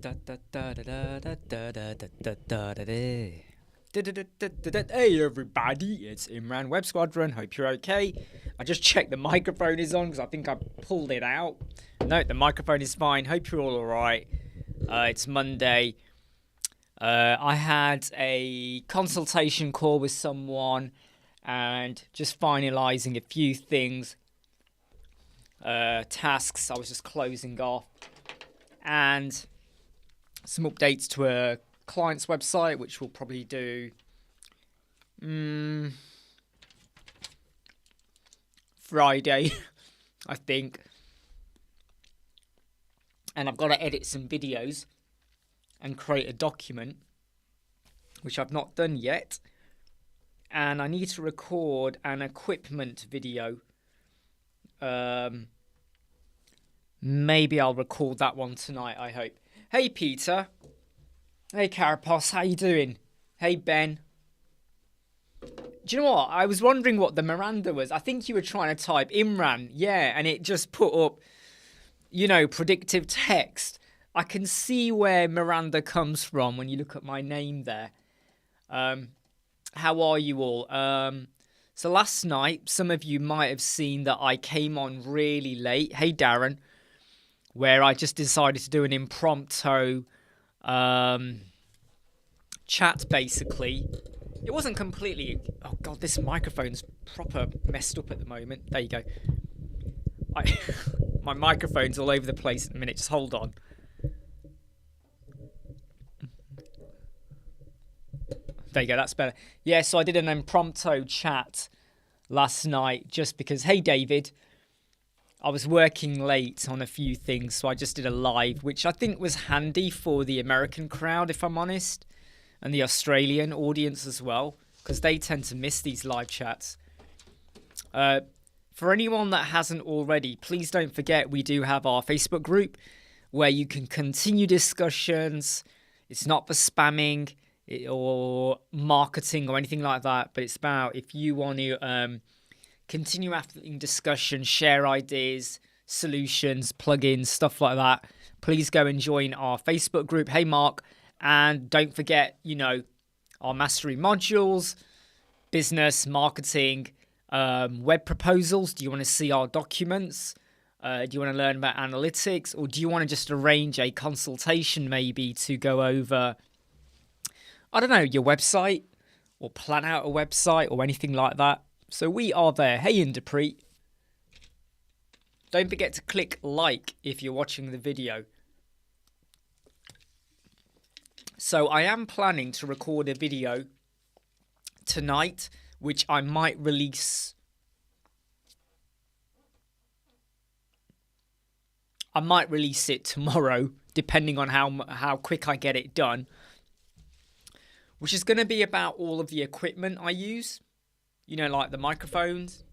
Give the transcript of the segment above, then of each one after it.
Hey everybody, it's Imran, Web Squadron, hope you're okay. I just checked the microphone is on because I think I pulled it out. No, the microphone is fine, hope you're all alright. It's Monday. I had a consultation call with someone and just finalising a few things. Tasks I was just closing off. And some updates to a client's website, which we'll probably do Friday, I think. And I've got to edit some videos and create a document, which I've not done yet. And I need to record an equipment video. Maybe I'll record that one tonight, I hope. Hey, Peter. Hey, Carapos. How you doing? Hey, Ben. Do you know what? I was wondering what the Miranda was. I think you were trying to type Imran. Yeah, and it just put up, you know, predictive text. I can see where Miranda comes from when you look at my name there. How are you all? So last night, some of you might have seen that I came on really late. Hey, Darren. Where I just decided to do an impromptu chat, basically. It wasn't completely... Oh, God, this microphone's proper messed up at the moment. There you go. My microphone's all over the place at the minute. Just hold on. There you go, that's better. Yeah, so I did an impromptu chat last night just because... Hey, David. I was working late on a few things, so I just did a live, which I think was handy for the American crowd, if I'm honest, and the Australian audience as well, because they tend to miss these live chats. For anyone that hasn't already, please don't forget we do have our Facebook group where you can continue discussions. It's not for spamming or marketing or anything like that, but it's about if you want to... continue having discussion, share ideas, solutions, plugins, stuff like that. Please go and join our Facebook group. Hey, Mark. And don't forget, you know, our mastery modules, business, marketing, web proposals. Do you want to see our documents? Do you want to learn about analytics? Or do you want to just arrange a consultation maybe to go over, I don't know, your website or plan out a website or anything like that? So we are there. Hey, Inderpreet. Don't forget to click like if you're watching the video. So I am planning to record a video tonight, which I might release. I might release it tomorrow, depending on how quick I get it done. Which is going to be about all of the equipment I use. You know, like the microphones,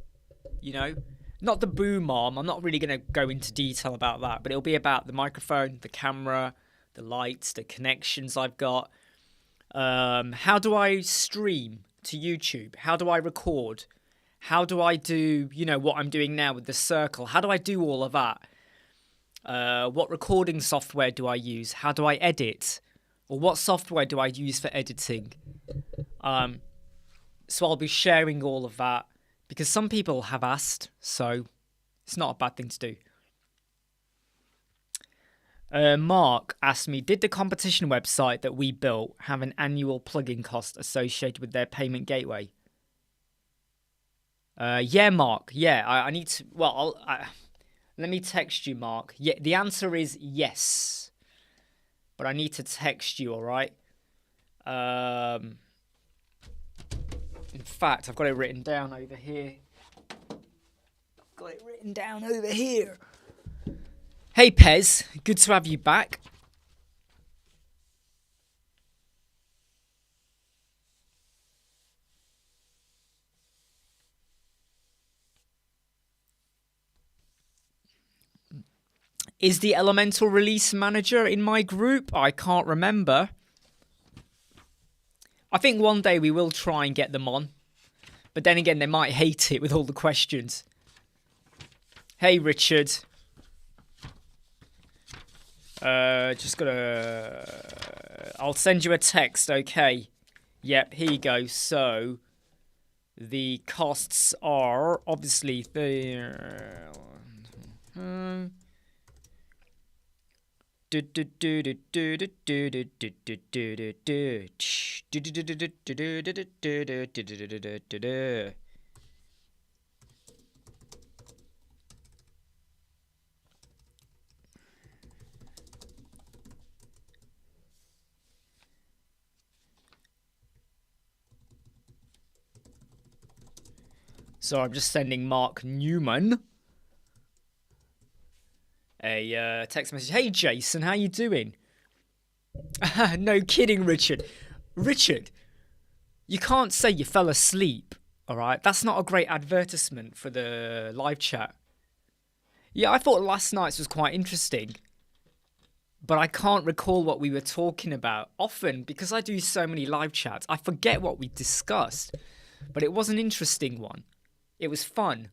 you know, not the boom arm. I'm not really going to go into detail about that, but it'll be about the microphone, the camera, the lights, the connections I've got. How do I stream to YouTube? How do I record? How do I do, you know, what I'm doing now with the circle? How do I do all of that? What recording software do I use? How do I edit? Or what software do I use for editing? So I'll be sharing all of that because some people have asked, so it's not a bad thing to do. Mark asked me, did the competition website that we built have an annual plugin cost associated with their payment gateway? Yeah, Mark. Yeah, I need to... Well, let me text you, Mark. Yeah, the answer is yes. But I need to text you, all right? In fact, I've got it written down over here. Hey, Pez. Good to have you back. Is the Elementor release manager in my group? I can't remember. I think one day we will try and get them on. But then again, they might hate it with all the questions. Hey, Richard. Just gotta... I'll send you a text, okay? Yep, here you go. So, the costs are obviously So I'm just sending Mark Newman a text message. Hey, Jason, how you doing? No kidding, Richard. Richard, you can't say you fell asleep, all right? That's not a great advertisement for the live chat. Yeah, I thought last night's was quite interesting, but I can't recall what we were talking about. Often, because I do so many live chats, I forget what we discussed, but it was an interesting one. It was fun.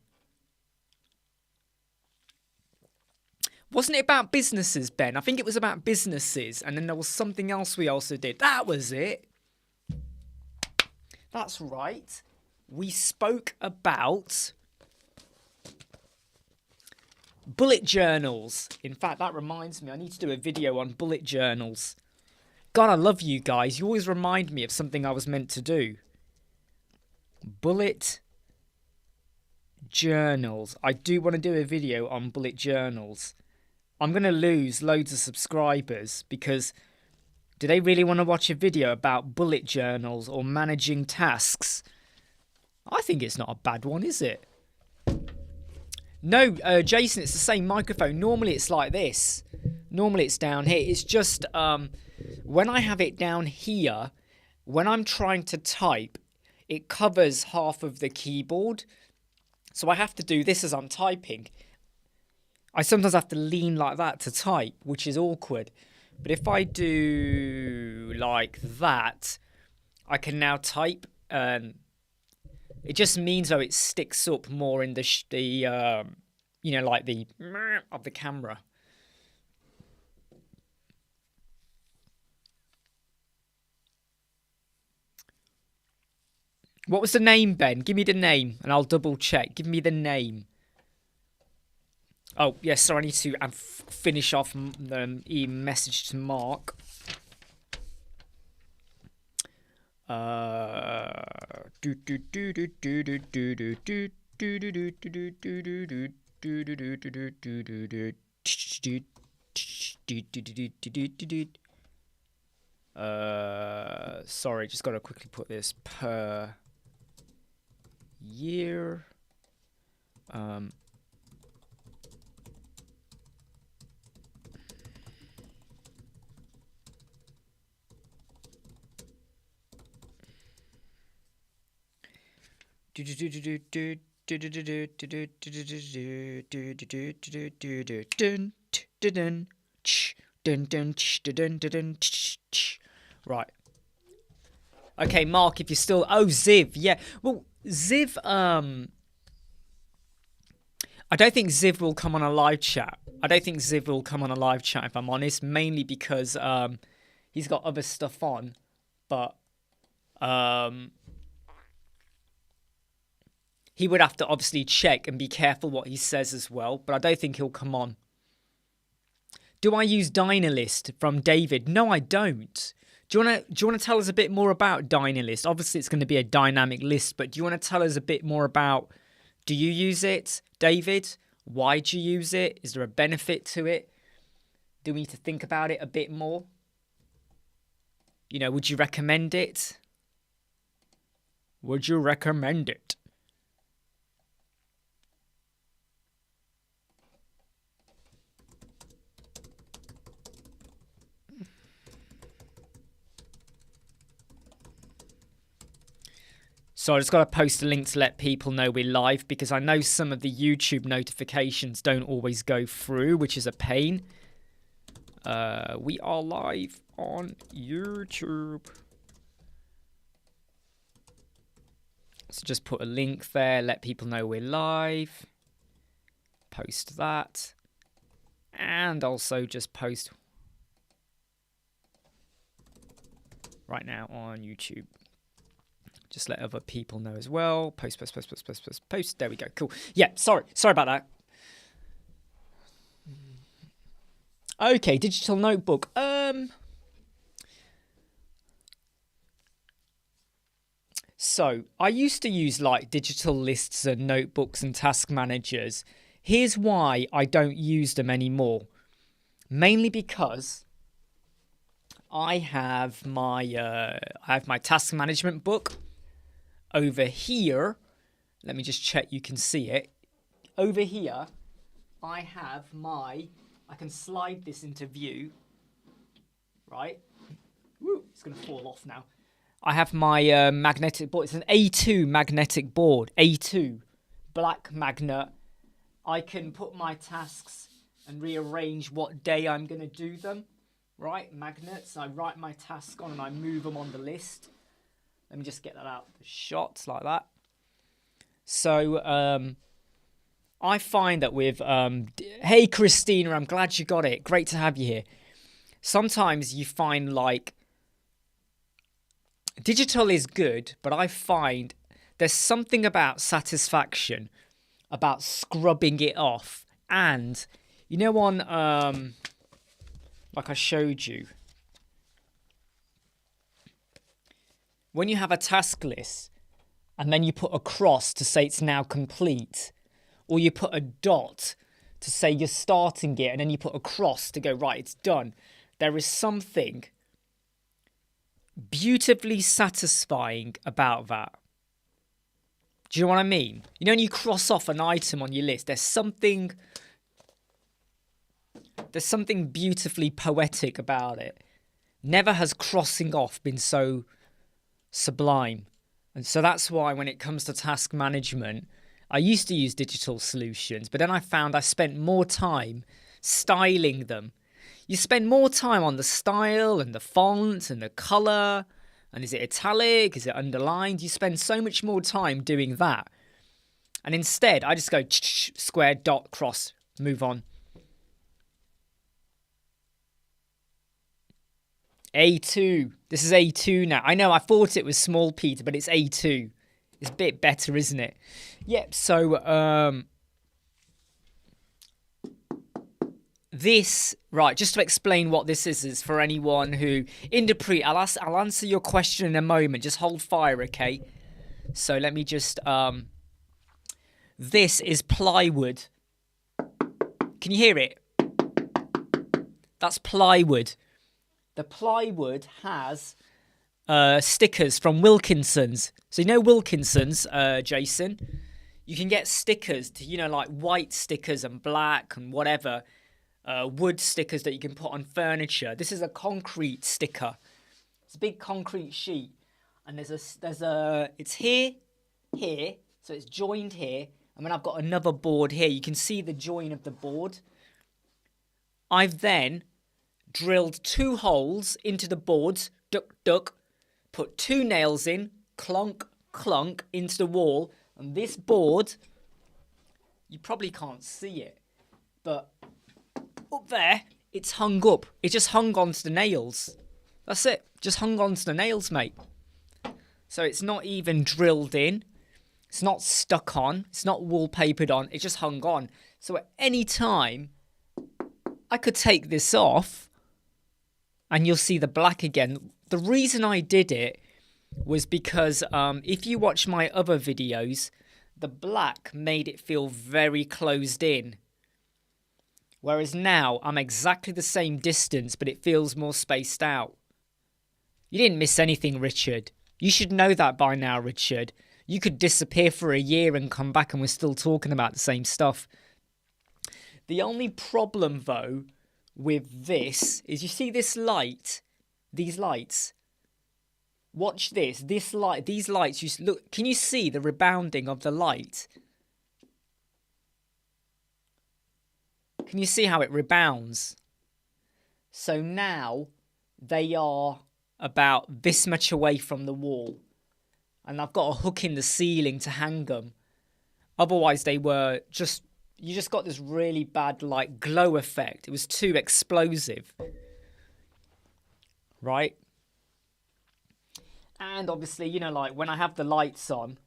Wasn't it about businesses, Ben? I think it was about businesses. And then there was something else we also did. That was it. That's right. We spoke about bullet journals. In fact, that reminds me, I need to do a video on bullet journals. God, I love you guys. You always remind me of something I was meant to do. Bullet journals. I do want to do a video on bullet journals. I'm going to lose loads of subscribers because do they really want to watch a video about bullet journals or managing tasks? I think it's not a bad one, is it? No, Jason, it's the same microphone. Normally it's like this. Normally it's down here. It's just when I have it down here, when I'm trying to type, it covers half of the keyboard. So I have to do this as I'm typing. I sometimes have to lean like that to type, which is awkward. But if I do like that, I can now type. It just means though it sticks up more in the you know, like the of the camera. What was the name, Ben? Give me the name and I'll double check. Give me the name. Oh, yes, so I need to finish off the message to Mark. Sorry, just got to quickly put this per year. Right. Okay, Mark, if you're still... Oh, Ziv, yeah. Well, Ziv, I don't think Ziv will come on a live chat. If I'm honest, mainly because he's got other stuff on. But he would have to obviously check and be careful what he says as well. But I don't think he'll come on. Do I use Dynalist from David? No, I don't. Do you want to tell us a bit more about Dynalist? Obviously, it's going to be a dynamic list, but do you want to tell us a bit more about, do you use it, David? Why do you use it? Is there a benefit to it? Do we need to think about it a bit more? You know, would you recommend it? Would you recommend it? So I just got to post a link to let people know we're live because I know some of the YouTube notifications don't always go through, which is a pain. We are live on YouTube. So just put a link there, let people know we're live. Post that. And also just post right now on YouTube. Just let other people know as well. Post. There we go. Cool. Yeah, sorry about that. Okay, digital notebook. So I used to use like digital lists and notebooks and task managers. Here's why I don't use them anymore. Mainly because I have my task management book over here. Let me just check you can see it. Over here, I have I can slide this into view, right? Woo, it's going to fall off now. I have my magnetic board. It's an A2 magnetic board. A2, black magnet. I can put my tasks and rearrange what day I'm going to do them, right? Magnets. I write my task on and I move them on the list. Let me just get that out. The shots like that. So I find that with hey Christina, I'm glad you got it. Great to have you here. Sometimes you find like digital is good, but I find there's something about satisfaction, about scrubbing it off. And you know, on like I showed you, when you have a task list and then you put a cross to say it's now complete, or you put a dot to say you're starting it, and then you put a cross to go, right, it's done. There is something beautifully satisfying about that. Do you know what I mean? You know, when you cross off an item on your list, there's something beautifully poetic about it. Never has crossing off been so sublime. And so that's why when it comes to task management, I used to use digital solutions, but then I found I spent more time styling them. You spend more time on the style and the font and the color, and is it italic, is it underlined? You spend so much more time doing that. And instead, I just go square, dot, cross, move on. A2. This is A2 now. I know I thought it was small Peter, but it's A2. It's a bit better, isn't it? Yep, so this, right, just to explain what this is for anyone who, Indapre, I'll answer your question in a moment. Just hold fire, okay? So let me just, this is plywood. Can you hear it? That's plywood. The plywood has stickers from Wilkinson's. So you know Wilkinson's, Jason? You can get stickers to, you know, like white stickers and black and whatever. Wood stickers that you can put on furniture. This is a concrete sticker. It's a big concrete sheet. And it's here, so it's joined here. And then I've got another board here. You can see the join of the board. I've then drilled 2 holes into the boards, duck, put 2 nails in, clunk, into the wall. And this board, you probably can't see it, but up there, it's hung up. It just hung onto the nails. That's it. Just hung onto the nails, mate. So it's not even drilled in. It's not stuck on. It's not wallpapered on. It just hung on. So at any time, I could take this off and you'll see the black again. The reason I did it was because if you watch my other videos, the black made it feel very closed in. Whereas now, I'm exactly the same distance, but it feels more spaced out. You didn't miss anything, Richard. You should know that by now, Richard. You could disappear for a year and come back and we're still talking about the same stuff. The only problem, though, with this is you see this light, these lights. Watch this. This light, these lights. You look. Can you see the rebounding of the light? Can you see how it rebounds? So now they are about this much away from the wall. And I've got a hook in the ceiling to hang them. Otherwise they were just, you just got this really bad like glow effect. It was too explosive. Right? And obviously, you know, like when I have the lights on,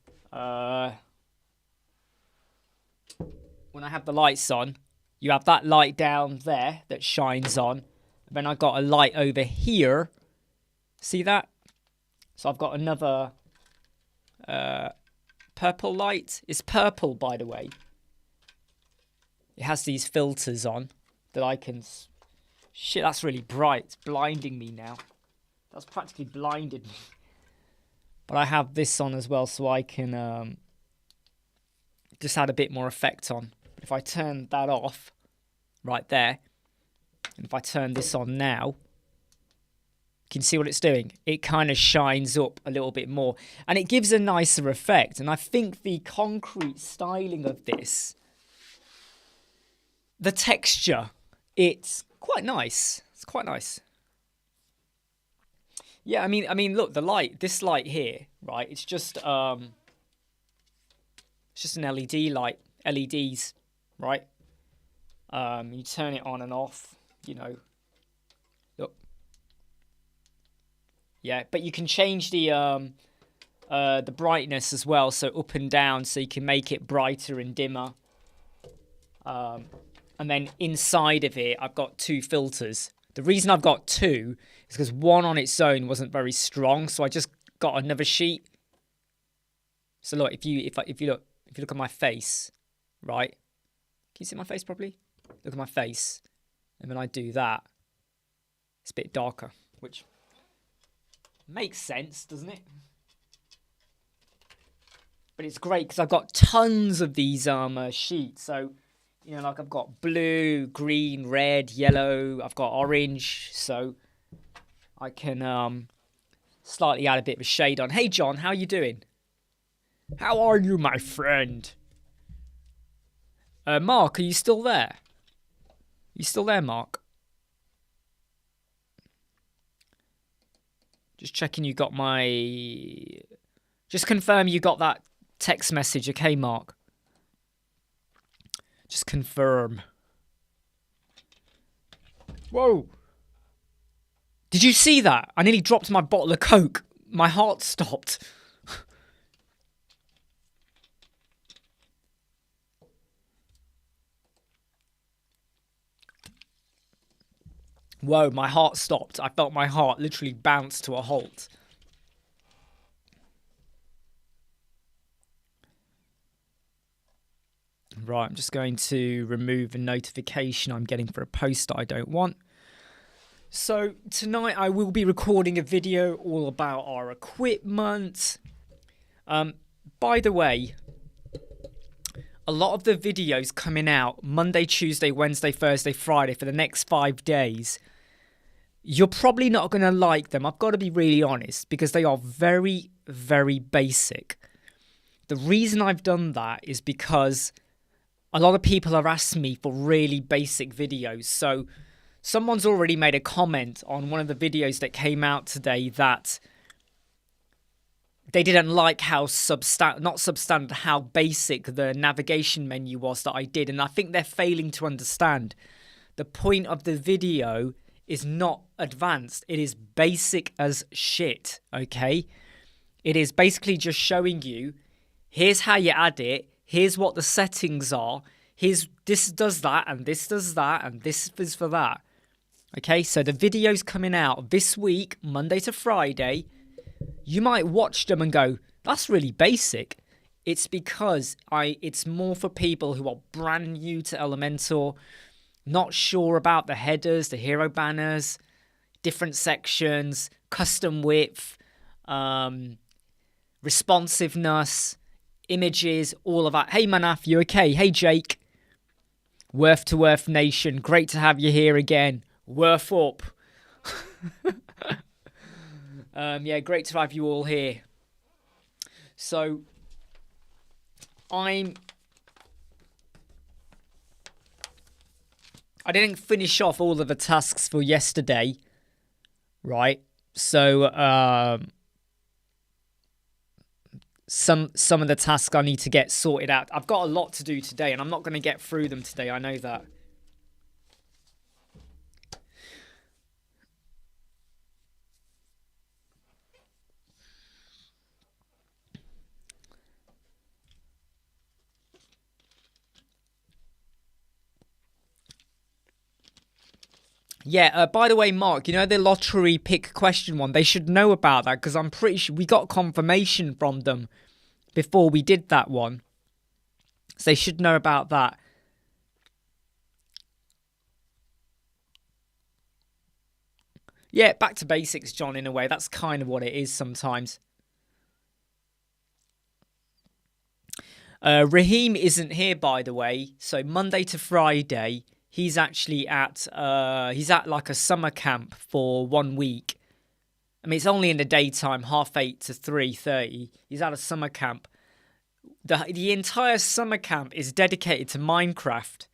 you have that light down there that shines on. Then I got a light over here. See that? So I've got another purple light. It's purple, by the way. It has these filters on that I can... Shit, that's really bright. It's blinding me now. That's practically blinded me. But I have this on as well, so I can just add a bit more effect on. But if I turn that off, right there, and if I turn this on now, you can see what it's doing. It kind of shines up a little bit more, and it gives a nicer effect. And I think the concrete styling of this, the texture, it's quite nice. It's quite nice. Yeah, I mean, look, the light, this light here, right? It's just an LED light, LEDs, right? You turn it on and off, you know. Look. Yeah, but you can change the brightness as well, so up and down, so you can make it brighter and dimmer. And then inside of it, I've got 2 filters. The reason I've got 2 is because one on its own wasn't very strong, so I just got another sheet. So look, if you look at my face, right? Can you see my face properly? Look at my face, and then I do that. It's a bit darker, which makes sense, doesn't it? But it's great because I've got tons of these sheets. So, you know, like I've got blue, green, red, yellow. I've got orange, so I can slightly add a bit of a shade on. Hey, John, how you doing? How are you, my friend? Mark, are you still there? You still there, Mark? Just checking you got my... Just confirm you got that text message, okay, Mark? Just confirm. Whoa. Did you see that? I nearly dropped my bottle of Coke. My heart stopped. Whoa, my heart stopped. I felt my heart literally bounce to a halt. Right, I'm just going to remove a notification I'm getting for a post that I don't want. So tonight I will be recording a video all about our equipment. By the way, a lot of the videos coming out Monday, Tuesday, Wednesday, Thursday, Friday for the next 5 days, you're probably not going to like them. I've got to be really honest because they are very, very basic. The reason I've done that is because a lot of people have asked me for really basic videos. So someone's already made a comment on one of the videos that came out today that they didn't like how how basic the navigation menu was that I did. And I think they're failing to understand. The point of the video is not advanced. It is basic as shit, okay? It is basically just showing you, here's how you add it. Here's what the settings are. This does that, and this does that, and this is for that. Okay, so the videos coming out this week, Monday to Friday, you might watch them and go, that's really basic. It's because it's more for people who are brand new to Elementor, not sure about the headers, the hero banners, different sections, custom width, responsiveness, images, all of that. Hey Manaf, you okay? Hey Jake. Worth to Earth Nation, great to have you here again. Worth up. Yeah, great to have you all here. So, I didn't finish off all of the tasks for yesterday, right? So, some of the tasks I need to get sorted out. I've got a lot to do today, and I'm not going to get through them today. I know that. Yeah, by the way, Mark, you know the lottery pick question one? They should know about that because I'm pretty sure we got confirmation from them before we did that one. So they should know about that. Yeah, back to basics, John, in a way. That's kind of what it is sometimes. Raheem isn't here, by the way. So Monday to Friday, he's actually he's at like a summer camp for 1 week. I mean, it's only in the daytime, 8:30 to 3:30. He's at a summer camp. The entire summer camp is dedicated to Minecraft,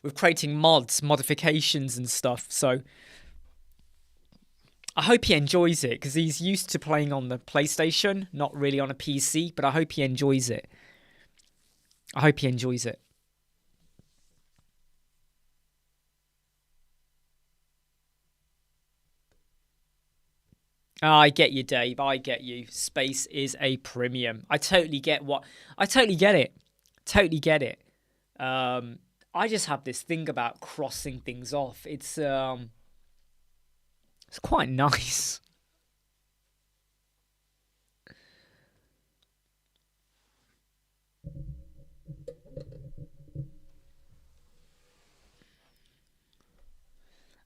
with creating mods, modifications, and stuff. So I hope he enjoys it because he's used to playing on the PlayStation, not really on a PC. But I hope he enjoys it. I hope he enjoys it. I get you, Dave. I get you. Space is a premium. I totally get it. Totally get it. I just have this thing about crossing things off. It's quite nice.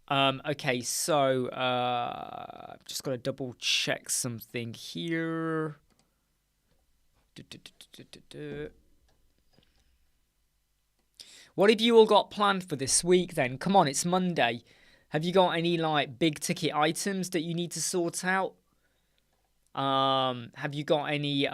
Okay, so just got to double check something here. What have you all got planned for this week then? Come on, it's Monday. Have you got any like big ticket items that you need to sort out? Have you got any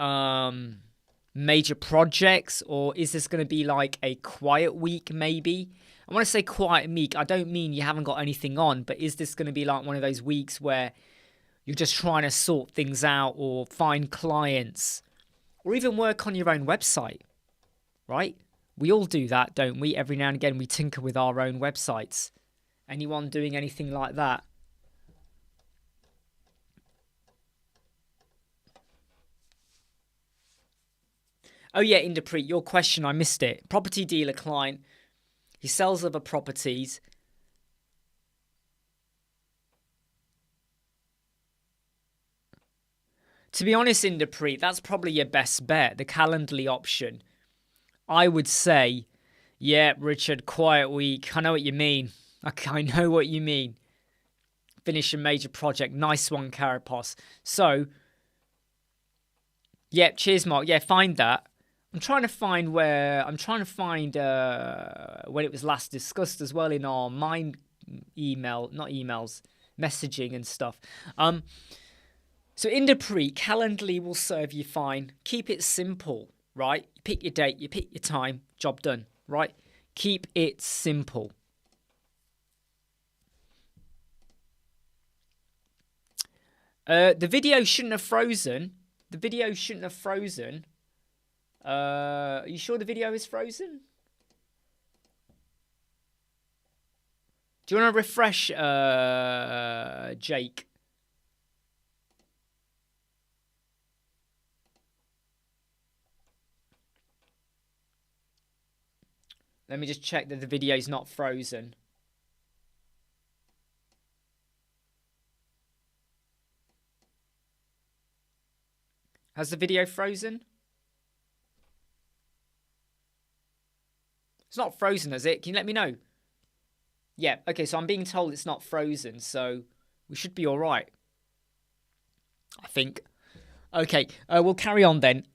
major projects, or is this going to be like a quiet week maybe? And when I say quiet week, I don't mean you haven't got anything on, but is this going to be like one of those weeks where you're just trying to sort things out or find clients or even work on your own website, right? We all do that, don't we? Every now and again, we tinker with our own websites. Anyone doing anything like that? Oh yeah, Inderpreet, your question, I missed it. Property dealer client. He sells other properties. To be honest, Inderpreet, that's probably your best bet, the Calendly option. I would say, yeah, Richard, quiet week. I know what you mean. I know what you mean. Finish a major project. Nice one, Carapos. So, yeah, cheers, Mark. Yeah, find that. I'm trying to find when it was last discussed as well in our mind email, not emails, messaging and stuff. So Inderpreet, Calendly will serve you fine. Keep it simple, right? You pick your date, you pick your time, job done, right? Keep it simple. The video shouldn't have frozen. The video shouldn't have frozen. Are you sure the video is frozen? Do you want to refresh, Jake? Let me just check that the video is not frozen. Has the video frozen? It's not frozen, is it? Can you let me know? Yeah, okay, so I'm being told it's not frozen, so we should be all right. I think. Okay, we'll carry on then.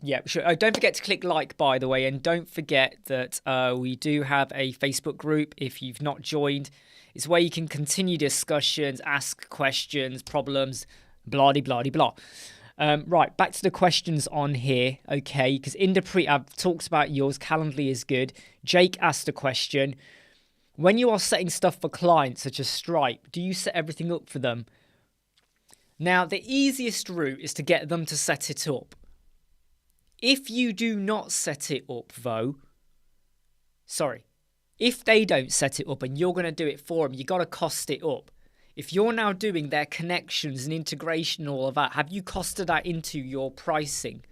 Yeah, sure. Don't forget to click like, by the way, and don't forget that we do have a Facebook group if you've not joined. It's where you can continue discussions, ask questions, problems, blah-de-blah-de-blah. Right, back to the questions on here, okay, because Inderpreet, I've talked about yours, Calendly is good. Jake asked a question. When you are setting stuff for clients, such as Stripe, do you set everything up for them? Now, the easiest route is to get them to set it up. If you do not set it up, though, if they don't set it up and you're going to do it for them, you got to cost it up. If you're now doing their connections and integration and all of that, have you costed that into your pricing?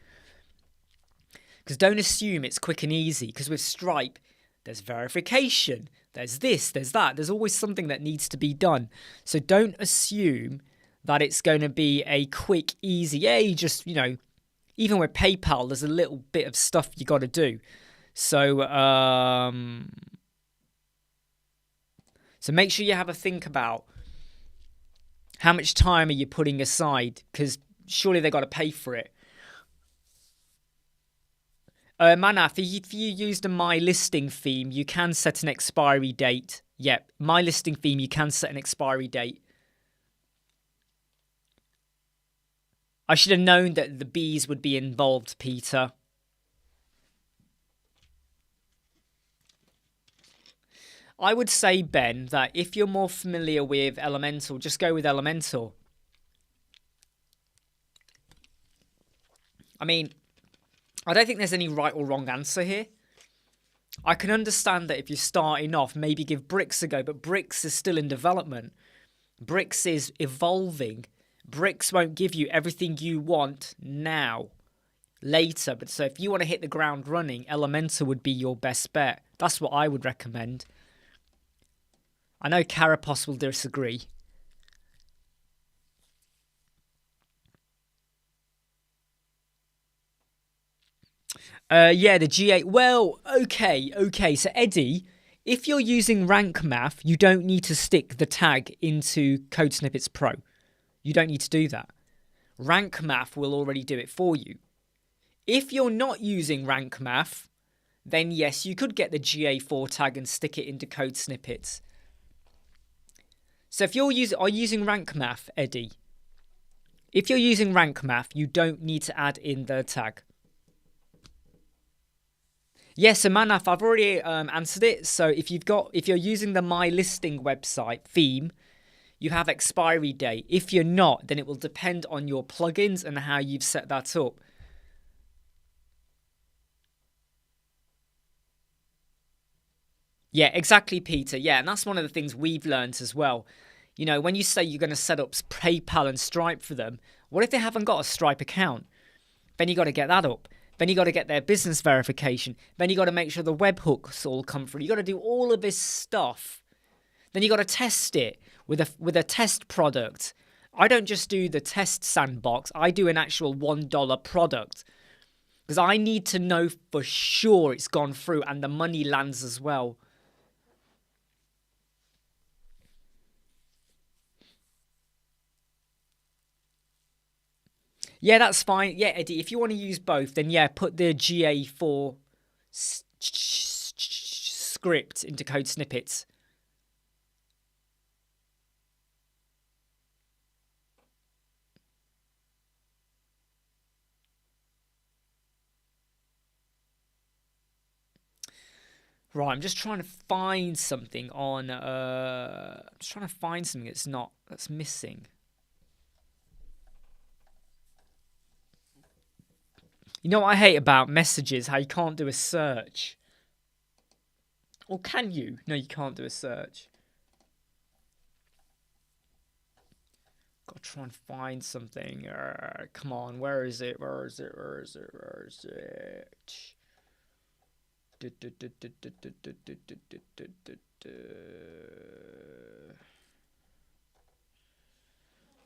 Because don't assume it's quick and easy, because with Stripe, there's verification, there's this, there's that. There's always something that needs to be done. So don't assume that it's going to be a quick, easy, just, even with PayPal, there's a little bit of stuff you got to do. So make sure you have a think about how much time are you putting aside, because surely they got to pay for it. Manaf, if you use the My Listing theme, you can set an expiry date. Yep, My Listing theme, you can set an expiry date. I should have known that the bees would be involved, Peter. I would say, Ben, that if you're more familiar with Elementor, just go with Elementor. I mean, I don't think there's any right or wrong answer here. I can understand that if you're starting off, maybe give Bricks a go, but Bricks is still in development. Bricks is evolving. Bricks won't give you everything you want now, later. But so if you want to hit the ground running, Elementor would be your best bet. That's what I would recommend. I know Carapos will disagree. Yeah, the G8. Well, okay. So Eddie, if you're using rank math, you don't need to stick the tag into Code Snippets Pro. You don't need to do that. Rank math will already do it for you. If you're not using rank math, then yes, you could get the GA4 tag and stick it into Code Snippets. So if you're using rank math, Eddie, if you're using rank math, you don't need to add in the tag. Yes, so Manaf, I've already answered it. So if you're using the My Listing website theme, you have expiry date. If you're not, then it will depend on your plugins and how you've set that up. Yeah, exactly, Peter. Yeah, and that's one of the things we've learned as well. When you say you're going to set up PayPal and Stripe for them, what if they haven't got a Stripe account? Then you got to get that up. Then you got to get their business verification. Then you got to make sure the webhooks all come through. You got to do all of this stuff. Then you got to test it with a test product. I don't just do the test sandbox. I do an actual $1 product, because I need to know for sure it's gone through and the money lands as well. Yeah, that's fine. Yeah, Eddie, if you want to use both, then yeah, put the GA4 script into Code Snippets. Right, I'm just trying to find something on. I'm just trying to find something that's missing. You know what I hate about messages? How you can't do a search. Or can you? No, you can't do a search. Gotta try and find something. Come on, where is it? Where is it? Where is it? Where is it?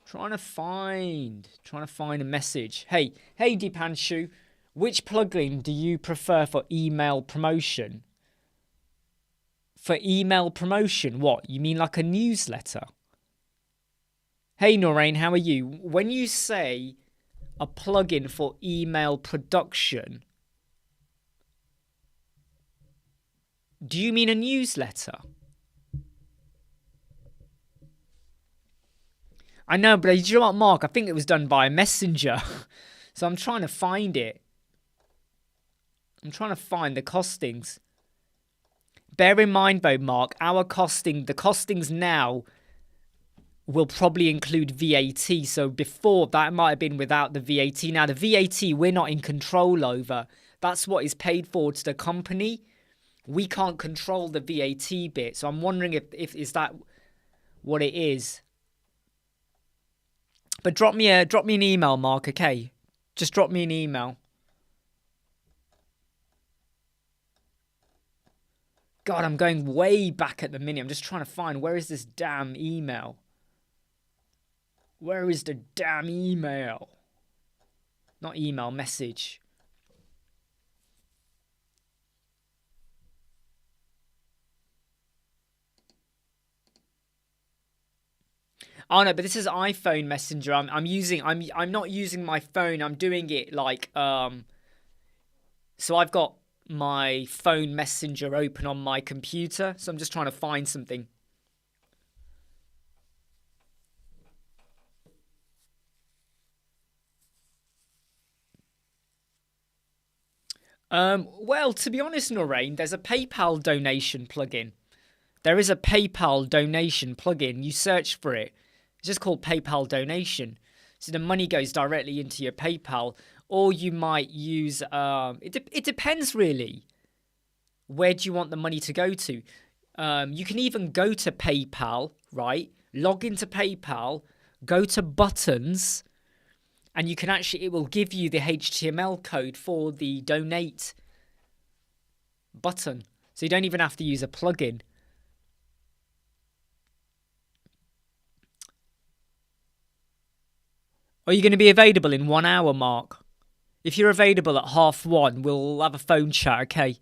Trying to find a message. Hey, Deepanshu, which plugin do you prefer for email promotion? For email promotion, what? You mean like a newsletter? Hey, Noreen, how are you? When you say a plugin for email production, do you mean a newsletter? I know, but you know what, Mark? I think it was done by a messenger. So I'm trying to find it. I'm trying to find the costings. Bear in mind, though, Mark, the costings now will probably include VAT. So before, that might have been without the VAT. Now, the VAT, we're not in control over. That's what is paid for to the company. We can't control the VAT bit. So I'm wondering if is that what it is? But drop me an email, Mark, okay? Just drop me an email. God, I'm going way back at the minute. I'm just trying to find, where is this damn email? Where is the damn email? Not email, message. Oh no, but this is iPhone Messenger. I'm not using my phone. I'm doing it like so I've got my phone Messenger open on my computer, so I'm just trying to find something. Well, to be honest, Noreen, there's a PayPal donation plugin. There is a PayPal donation plugin. You search for it. It's just called PayPal donation. So the money goes directly into your PayPal. Or you might use, it depends really. Where do you want the money to go to? You can even go to PayPal, right? Log into PayPal, go to buttons, and you can actually, it will give you the HTML code for the donate button. So you don't even have to use a plugin. Are you going to be available in 1 hour, Mark? If you're available at 1:30, we'll have a phone chat, okay?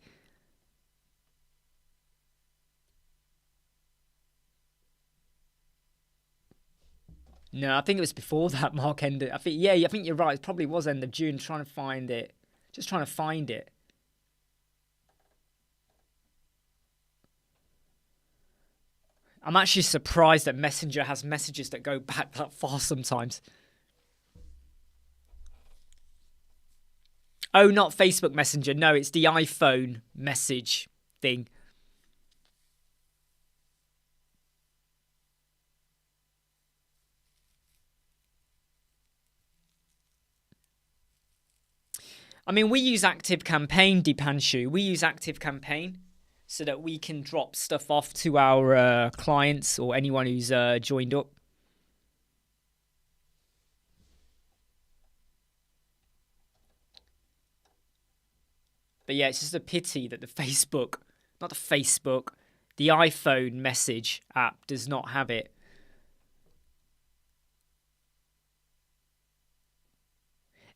No, I think it was before that, Mark. Ended. I think you're right. It probably was end of June. Trying to find it. Just trying to find it. I'm actually surprised that Messenger has messages that go back that far sometimes. Oh, not Facebook Messenger. No, it's the iPhone message thing. I mean, we use ActiveCampaign, Dipanshu. We use ActiveCampaign so that we can drop stuff off to our clients or anyone who's joined up. But yeah, it's just a pity that the iPhone message app does not have it.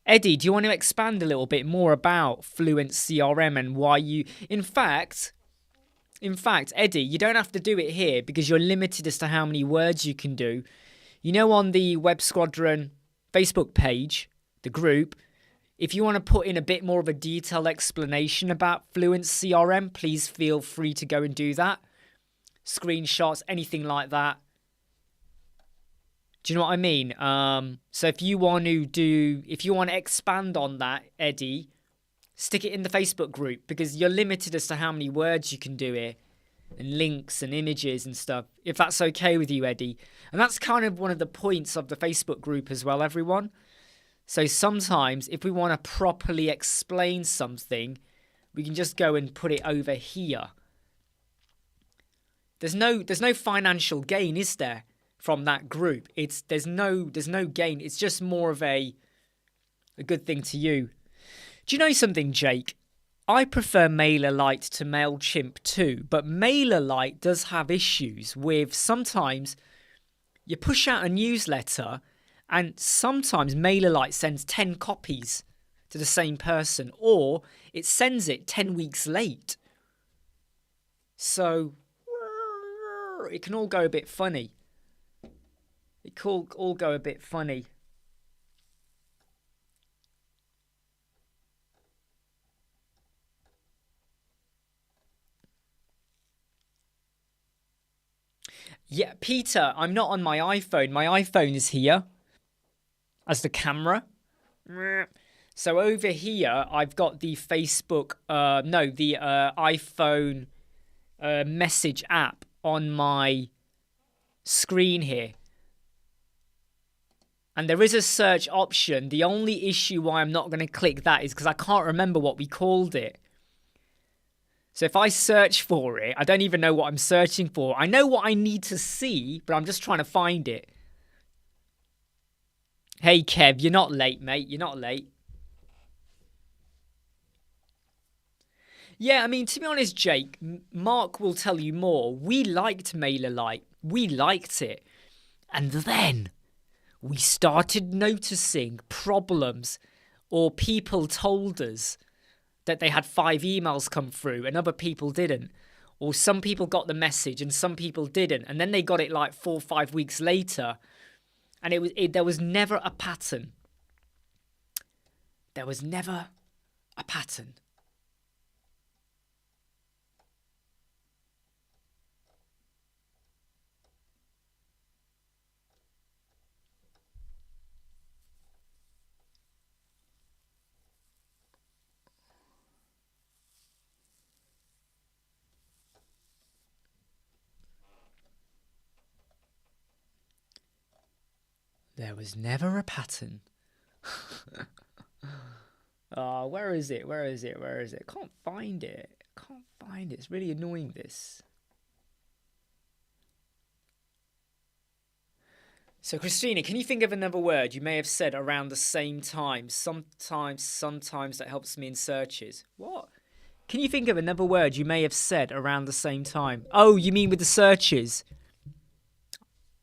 Eddie, do you want to expand a little bit more about Fluent CRM and why you... In fact, Eddie, you don't have to do it here because you're limited as to how many words you can do. You know, on the Web Squadron Facebook page, the group, if you want to put in a bit more of a detailed explanation about Fluent CRM, please feel free to go and do that. Screenshots, anything like that. Do you know what I mean? So if you want to expand on that, Eddie, stick it in the Facebook group because you're limited as to how many words you can do here and links and images and stuff, if that's okay with you, Eddie. And that's kind of one of the points of the Facebook group as well, everyone. So sometimes if we want to properly explain something, we can just go and put it over here. There's no financial gain, is there, from that group? There's no gain. It's just more of a good thing to you. Do you know something, Jake? I prefer MailerLite to MailChimp too, but MailerLite does have issues with sometimes you push out a newsletter and sometimes MailerLite sends 10 copies to the same person, or it sends it 10 weeks late. So it can all go a bit funny. It can all go a bit funny. Yeah, Peter, I'm not on my iPhone. My iPhone is here as the camera. So over here, I've got the Facebook, the iPhone message app on my screen here. And there is a search option. The only issue why I'm not going to click that is because I can't remember what we called it. So if I search for it, I don't even know what I'm searching for. I know what I need to see, but I'm just trying to find it. Hey, Kev, you're not late, mate. You're not late. Yeah, I mean, to be honest, Jake, Mark will tell you more. We liked MailerLite. We liked it. And then we started noticing problems, or people told us that they had 5 emails come through and other people didn't. Or some people got the message and some people didn't. And then they got it like 4 or 5 weeks later. And there was never a pattern. There was never a pattern. There was never a pattern. Oh, where is it? Where is it? Where is it? Can't find it. Can't find it. It's really annoying, this. So, Christina, can you think of another word you may have said around the same time? Sometimes that helps me in searches. What? Can you think of another word you may have said around the same time? Oh, you mean with the searches?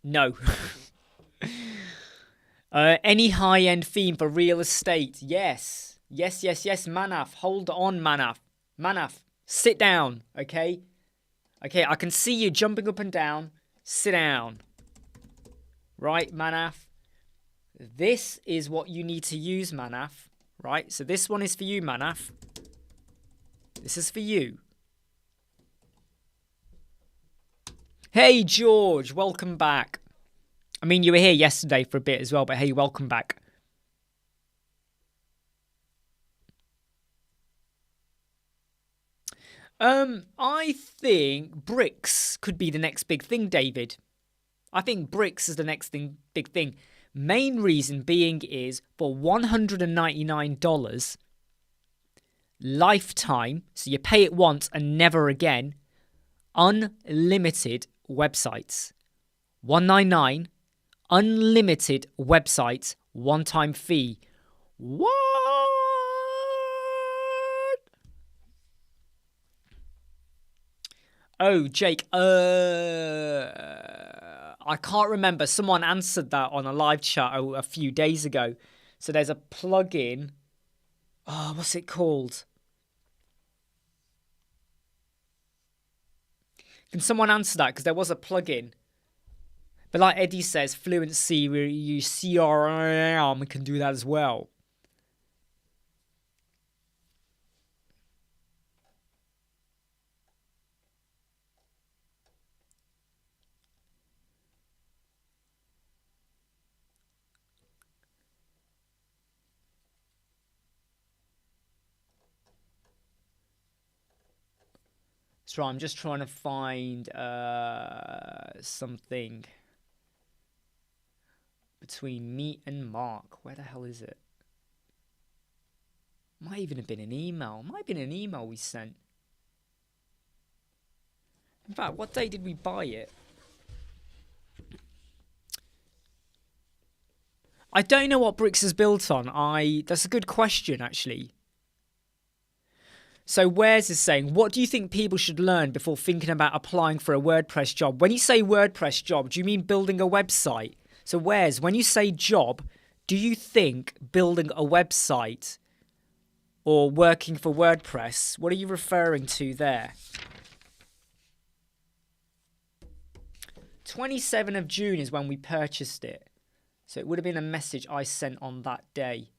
No. Any high-end theme for real estate? Yes. Yes, yes, yes. Manaf, hold on, Manaf. Manaf, sit down, okay? Okay, I can see you jumping up and down. Sit down. Right, Manaf? This is what you need to use, Manaf. Right, so this one is for you, Manaf. This is for you. Hey, George, welcome back. I mean, you were here yesterday for a bit as well, but hey, welcome back. I think bricks could be the next big thing, David. I think bricks is the next big thing. Main reason being is for $199 lifetime, so you pay it once and never again, unlimited websites. $199, unlimited websites, one-time fee. What? Oh, Jake, I can't remember. Someone answered that on a live chat a few days ago. So there's a plugin. Oh, what's it called? Can someone answer that? Because there was a plugin. But like Eddie says, Fluency, where you use CRM, can do that as well. So I'm just trying to find something between me and Mark. Where the hell is it? Might even have been an email. Might have been an email we sent. In fact, what day did we buy it? I don't know what Bricks is built on. That's a good question, actually. So Wares is saying, what do you think people should learn before thinking about applying for a WordPress job? When you say WordPress job, do you mean building a website? So Wares, when you say job, do you think building a website or working for WordPress? What are you referring to there? 27th of June is when we purchased it. So it would have been a message I sent on that day.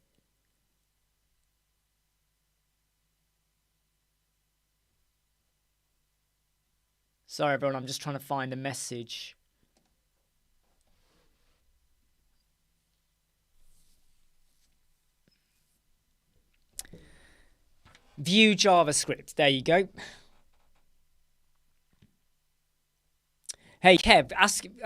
Sorry, everyone, I'm just trying to find a message. View JavaScript. There you go. Hey, Kev,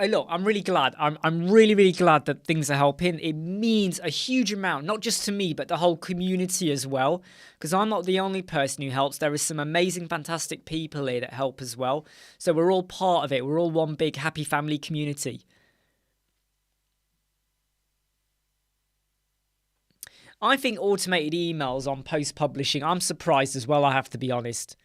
look, I'm really glad. I'm really glad that things are helping. It means a huge amount, not just to me, but the whole community as well. Because I'm not the only person who helps. There is some amazing, fantastic people here that help as well. So we're all part of it. We're all one big happy family community. I think automated emails on post-publishing, I'm surprised as well, I have to be honest.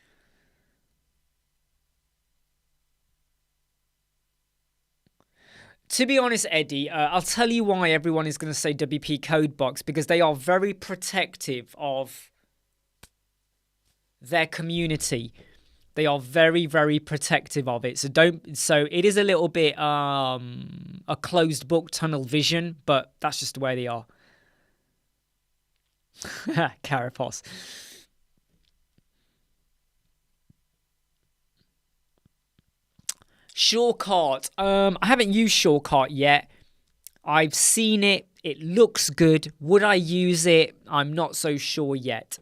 To be honest, Eddie, I'll tell you why everyone is going to say WP Codebox, because they are very protective of their community. They are very, very protective of it. So it is a little bit a closed book, tunnel vision, but that's just the way they are. Carapos. Shortcut. I haven't used Shortcut yet. I've seen it. It looks good. Would I use it? I'm not so sure yet.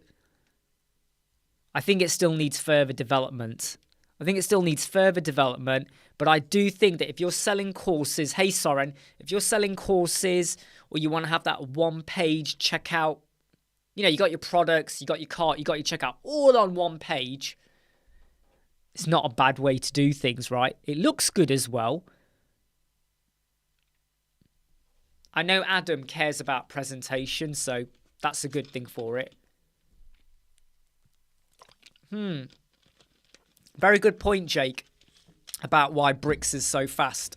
I think it still needs further development. But I do think that if you're selling courses, hey Soren, if you're selling courses or you want to have that one-page checkout, you got your products, you got your cart, you got your checkout all on one page, it's not a bad way to do things, right? It looks good as well. I know Adam cares about presentation, so that's a good thing for it. Very good point, Jake, about why Bricks is so fast.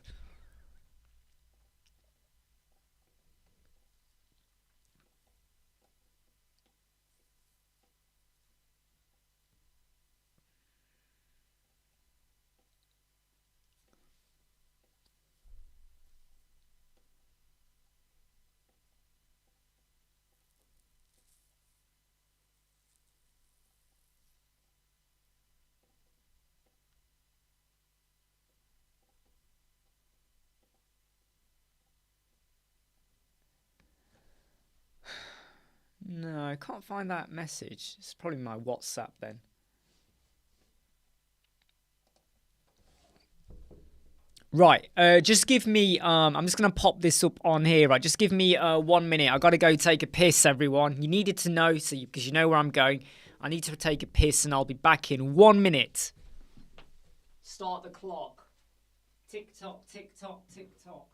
No, I can't find that message. It's probably my WhatsApp then. Right, just give me, I'm just going to pop this up on here, right? Just give me 1 minute. I got to go take a piss, everyone. You needed to know, because you know where I'm going. I need to take a piss and I'll be back in 1 minute. Start the clock. Tick tock, tick tock, tick tock.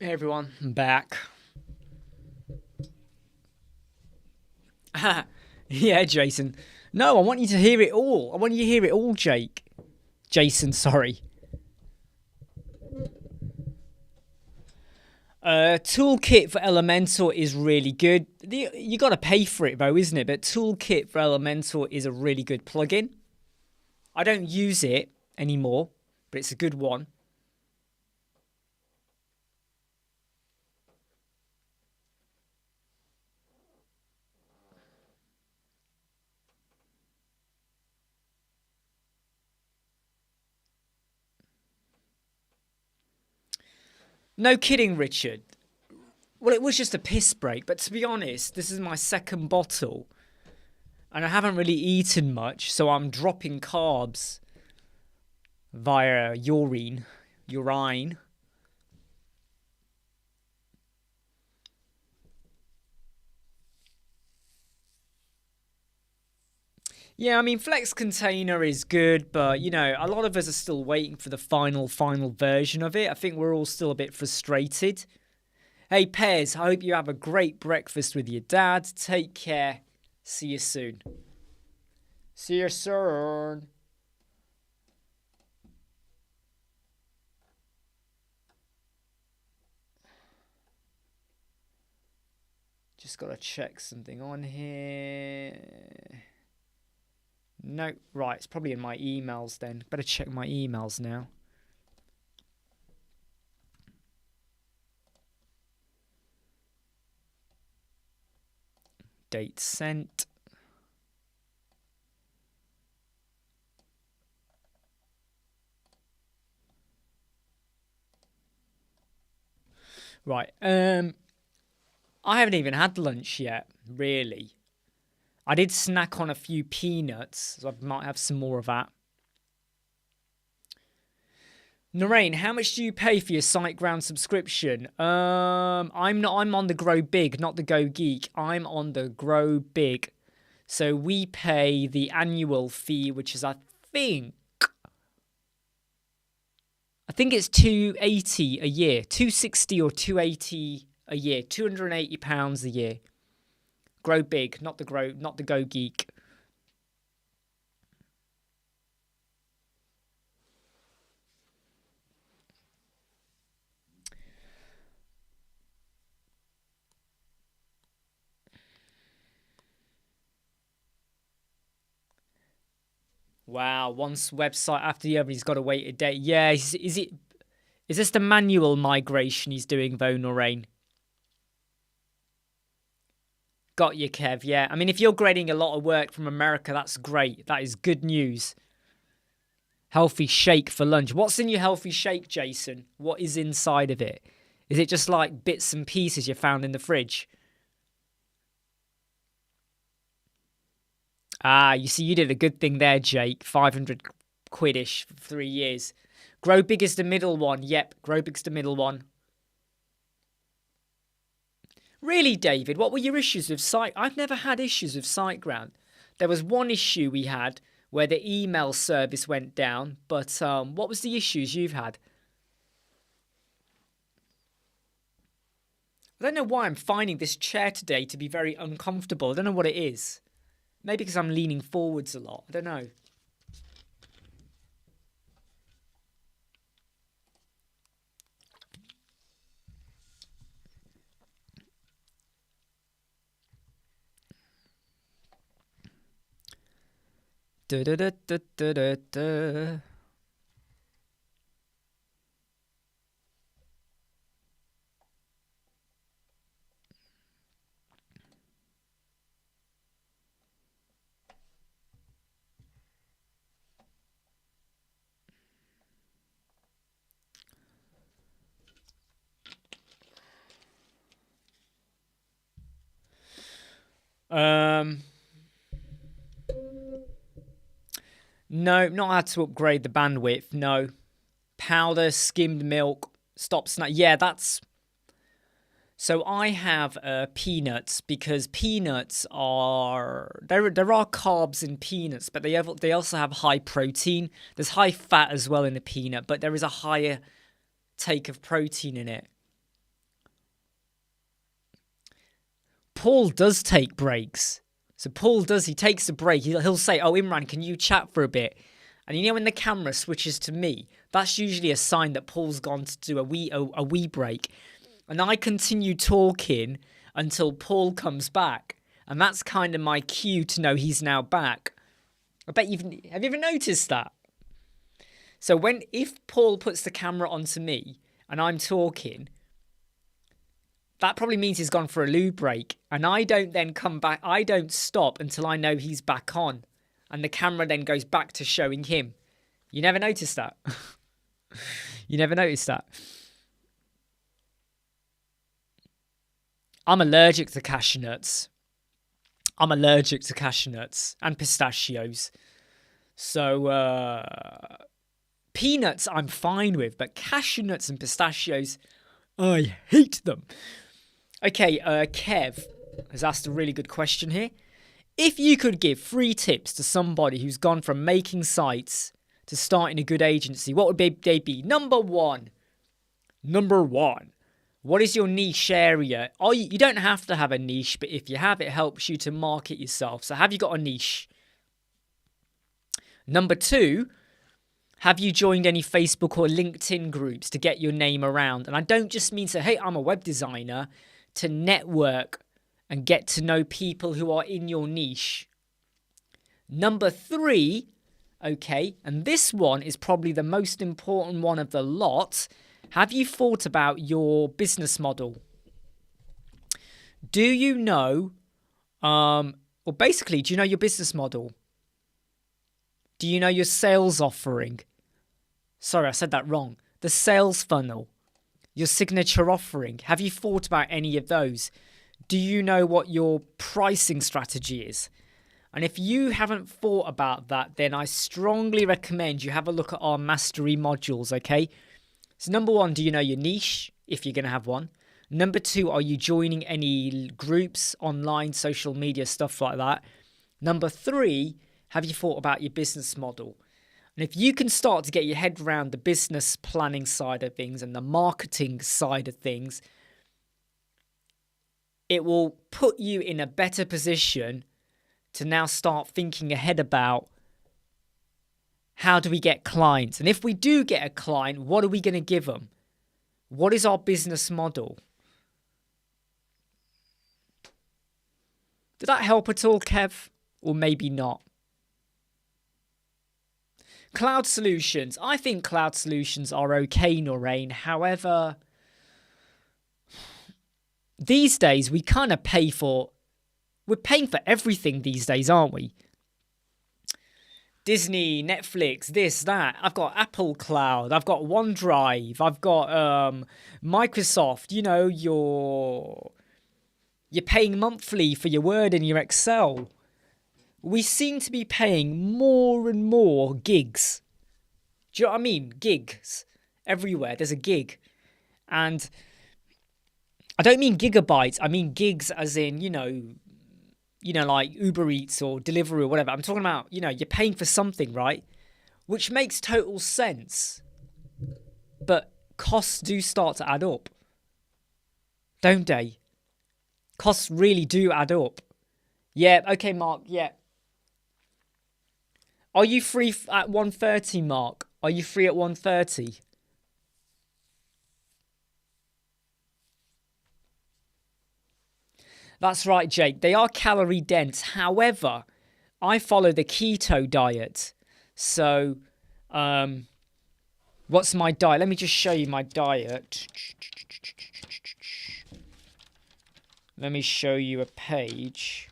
Hey everyone, I'm back. Yeah, Jason. No, I want you to hear it all. I want you to hear it all, Jake. Jason, sorry. Toolkit for Elementor is really good. You got to pay for it though, isn't it? But Toolkit for Elementor is a really good plugin. I don't use it anymore, but it's a good one. No kidding, Richard. Well, it was just a piss break, but to be honest, this is my second bottle. And I haven't really eaten much, so I'm dropping carbs via urine. Yeah, I mean, Flex Container is good, but, you know, a lot of us are still waiting for the final version of it. I think we're all still a bit frustrated. Hey, Pez, I hope you have a great breakfast with your dad. Take care. See you soon. See you soon. Just got to check something on here. No, right, it's probably in my emails then. Better check my emails now. Date sent. Right, I haven't even had lunch yet, really. I did snack on a few peanuts, so I might have some more of that. Noreen, how much do you pay for your Siteground subscription? I'm on the Grow Big, not the Go Geek. I'm on the Grow Big. So we pay the annual fee, which is I think it's £280 a year, £260 or £280 a year, £280 a year. Grow Big, not the Go Geek. Wow, once website after the other, he's got to wait a day. Yeah, is this the manual migration he's doing though, Noreen? Got you, Kev. Yeah, I mean, if you're grading a lot of work from America, that's great. That is good news. Healthy shake for lunch. What's in your healthy shake, Jason? What is inside of it? Is it just like bits and pieces you found in the fridge? Ah, you see, you did a good thing there, Jake. 500 quid-ish for 3 years. Grow Big is the middle one. Yep, Grow Big's the middle one. Really, David, what were your issues with Site? I've never had issues with Siteground. There was one issue we had where the email service went down, but what was the issues you've had? I don't know why I'm finding this chair today to be very uncomfortable. I don't know what it is. Maybe because I'm leaning forwards a lot. I don't know. Da da da da da da da. No, not had to upgrade the bandwidth. No. Powder, skimmed milk, stop snack. Yeah, that's... So I have peanuts because peanuts are... There are carbs in peanuts, but they also have high protein. There's high fat as well in a peanut, but there is a higher take of protein in it. Paul does take breaks. So Paul he takes a break. He'll say, oh, Imran, can you chat for a bit? And you know when the camera switches to me, that's usually a sign that Paul's gone to do a wee break. And I continue talking until Paul comes back. And that's kind of my cue to know he's now back. I bet have you ever noticed that? So if Paul puts the camera onto me and I'm talking, that probably means he's gone for a loo break. And I don't then come back. I don't stop until I know he's back on. And the camera then goes back to showing him. You never noticed that? You never noticed that? I'm allergic to cashew nuts. I'm allergic to cashew nuts and pistachios. So, peanuts I'm fine with, but cashew nuts and pistachios, I hate them. Okay, Kev has asked a really good question here. If you could give 3 tips to somebody who's gone from making sites to starting a good agency, what would they be? Number one. What is your niche area? You don't have to have a niche, but if you have, it helps you to market yourself. So have you got a niche? Number 2, have you joined any Facebook or LinkedIn groups to get your name around? And I don't just mean to, hey, I'm a web designer, to network and get to know people who are in your niche. Number 3, okay, and this one is probably the most important one of the lot. Have you thought about your business model? Do you know, or basically, do you know your business model? Do you know your sales offering? Sorry, I said that wrong. The sales funnel, your signature offering. Have you thought about any of those? Do you know what your pricing strategy is? And if you haven't thought about that, then I strongly recommend you have a look at our mastery modules, okay? So number 1, do you know your niche, if you're going to have one? Number 2, are you joining any groups, online, social media, stuff like that? Number 3, have you thought about your business model? And if you can start to get your head around the business planning side of things and the marketing side of things, it will put you in a better position to now start thinking ahead about how do we get clients? And if we do get a client, what are we going to give them? What is our business model? Did that help at all, Kev? Or maybe not? Cloud solutions. I think cloud solutions are okay, Noreen. However, these days we kind of we're paying for everything these days, aren't we? Disney, Netflix, this, that. I've got Apple Cloud. I've got OneDrive. I've got Microsoft. You know, you're paying monthly for your Word and your Excel. We seem to be paying more and more gigs. Do you know what I mean? Gigs. Everywhere. There's a gig. And I don't mean gigabytes. I mean gigs as in, you know, like Uber Eats or Deliveroo or whatever. I'm talking about, you're paying for something, right? Which makes total sense. But costs do start to add up. Don't they? Costs really do add up. Yeah, okay, Mark, yeah. Are you free at 1:30, Mark? Are you free at 1:30? That's right, Jake. They are calorie dense. However, I follow the keto diet. So, what's my diet? Let me just show you my diet. Let me show you a page.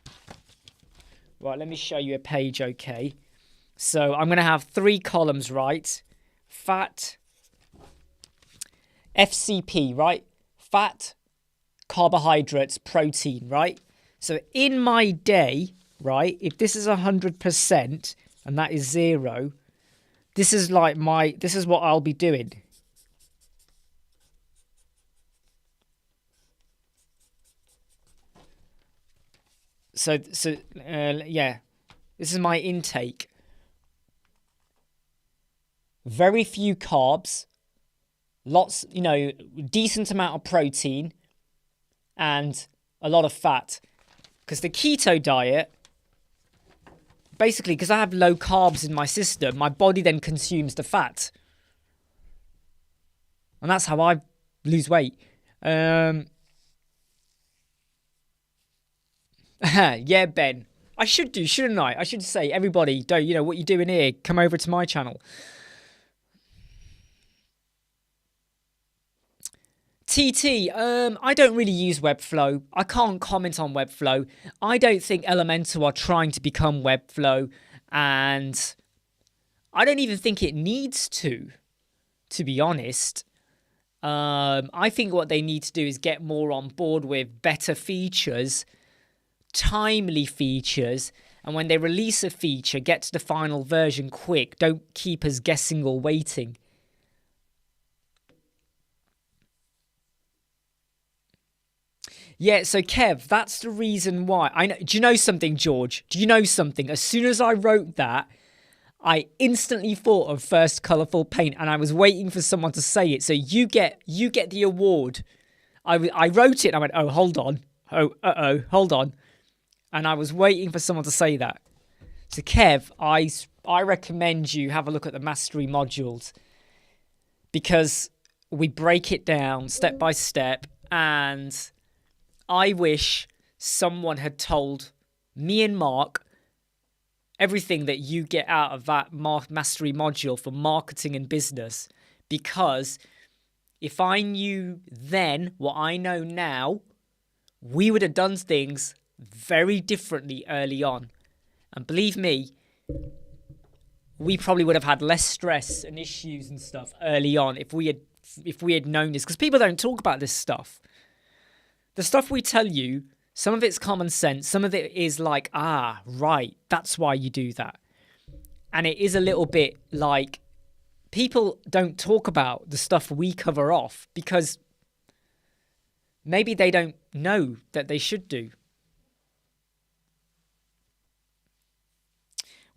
Right, let me show you a page, okay? So, I'm going to have 3 columns, right? Fat, FCP, right? Fat, carbohydrates, protein, right? So in my day, right, if this is 100% and that is 0, this is what I'll be doing. So yeah, this is my intake. Very few carbs, lots, decent amount of protein, and a lot of fat. Because the keto diet, basically, because I have low carbs in my system, my body then consumes the fat. And that's how I lose weight. Yeah, Ben. I should do, shouldn't I? I should say, everybody, what you're doing here, come over to my channel. TT, I don't really use Webflow. I can't comment on Webflow. I don't think Elementor are trying to become Webflow, and I don't even think it needs to be honest. I think what they need to do is get more on board with better features, timely features, and when they release a feature, get to the final version quick. Don't keep us guessing or waiting. Yeah, so Kev, that's the reason why. I know. Do you know something, George? Do you know something? As soon as I wrote that, I instantly thought of First Colourful Paint, and I was waiting for someone to say it. So you get the award. I wrote it, and I went, oh, hold on. Oh, hold on. And I was waiting for someone to say that. So Kev, I recommend you have a look at the mastery modules, because we break it down step by step, and I wish someone had told me and Mark everything that you get out of that mastery module for marketing and business, because if I knew then what I know now, we would have done things very differently early on. And believe me, we probably would have had less stress and issues and stuff early on if we had known this, because people don't talk about this stuff. The stuff we tell you, some of it's common sense, some of it is like, right, that's why you do that. And it is a little bit like people don't talk about the stuff we cover off because maybe they don't know that they should do.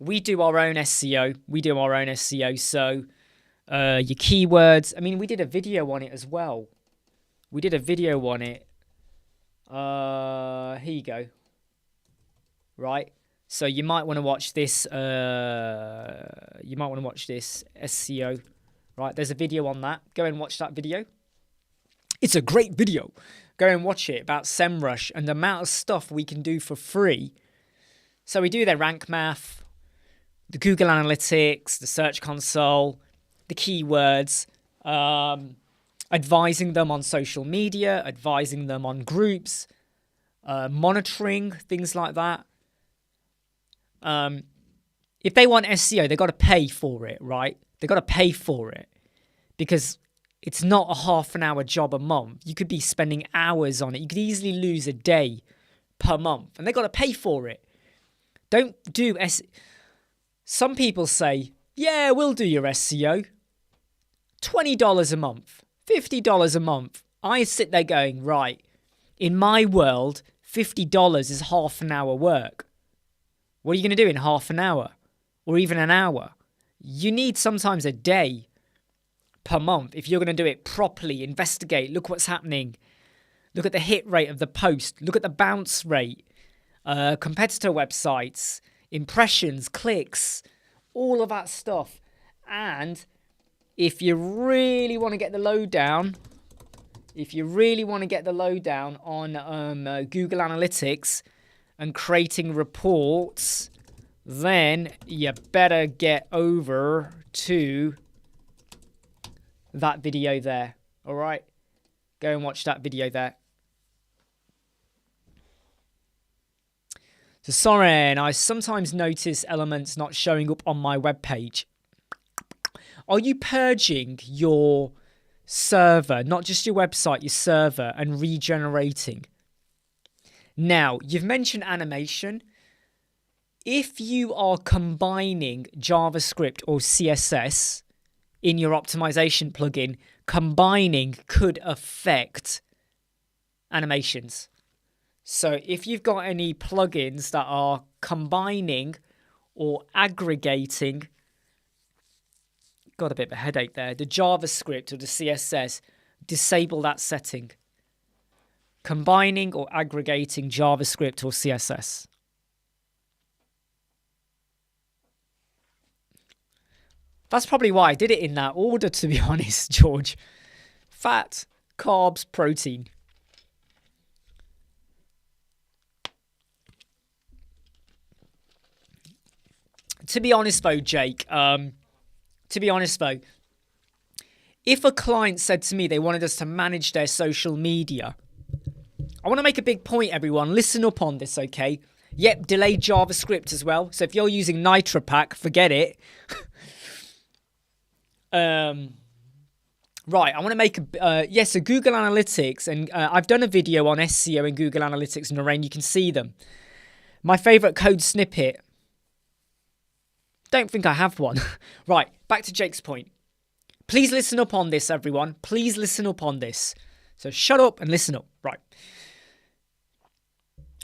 We do our own SEO. So your keywords. I mean, we did a video on it as well. Here you go. Right. So you might want to watch this. SEO. Right. There's a video on that. Go and watch that video. It's a great video. Go and watch it about SEMrush and the amount of stuff we can do for free. So we do their rank math, the Google Analytics, the Search Console, the keywords, advising them on social media, advising them on groups, monitoring, things like that. If they want SEO, they've got to pay for it, right? They've got to pay for it because it's not a half an hour job a month. You could be spending hours on it. You could easily lose a day per month, and they've got to pay for it. Don't do SEO. Some people say, yeah, we'll do your SEO. $20 a month, $50 a month. I sit there going, right, in my world, $50 is half an hour work. What are you going to do in half an hour or even an hour? You need sometimes a day per month if you're going to do it properly. Investigate, look what's happening. Look at the hit rate of the post. Look at the bounce rate, competitor websites, impressions, clicks, all of that stuff. And if you really want to get the lowdown, on Google Analytics and creating reports, then you better get over to that video there. All right? Go and watch that video there. So Soren, I sometimes notice elements not showing up on my webpage. Are you purging your server, not just your website, your server, and regenerating? Now, you've mentioned animation. If you are combining JavaScript or CSS in your optimization plugin, combining could affect animations. So if you've got any plugins that are combining or aggregating, got a bit of a headache there, the JavaScript or the CSS, disable that setting. Combining or aggregating JavaScript or CSS. That's probably why I did it in that order, to be honest, George. Fat, carbs, protein. To be honest though, Jake, if a client said to me they wanted us to manage their social media, I want to make a big point, everyone. Listen up on this, okay? Yep, delayed JavaScript as well. So if you're using NitroPack, forget it. Right, I want to make so Google Analytics, and I've done a video on SEO and Google Analytics, and Lorraine, you can see them. My favorite code snippet. Don't think I have one. Right, back to Jake's point. Please listen up on this, everyone. Please listen up on this. So shut up and listen up. Right.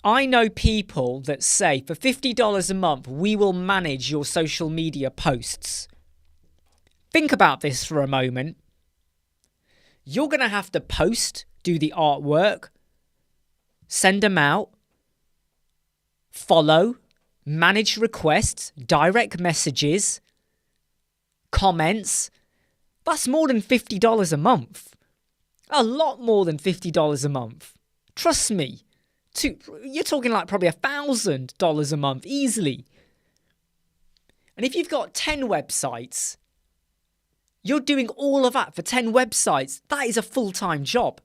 I know people that say for $50 a month, we will manage your social media posts. Think about this for a moment. You're going to have to post, do the artwork, send them out, follow, manage requests, direct messages, comments. That's more than $50 a month. A lot more than $50 a month. Trust me. You're talking like probably $1,000 a month easily. And if you've got 10 websites, you're doing all of that for 10 websites. That is a full-time job.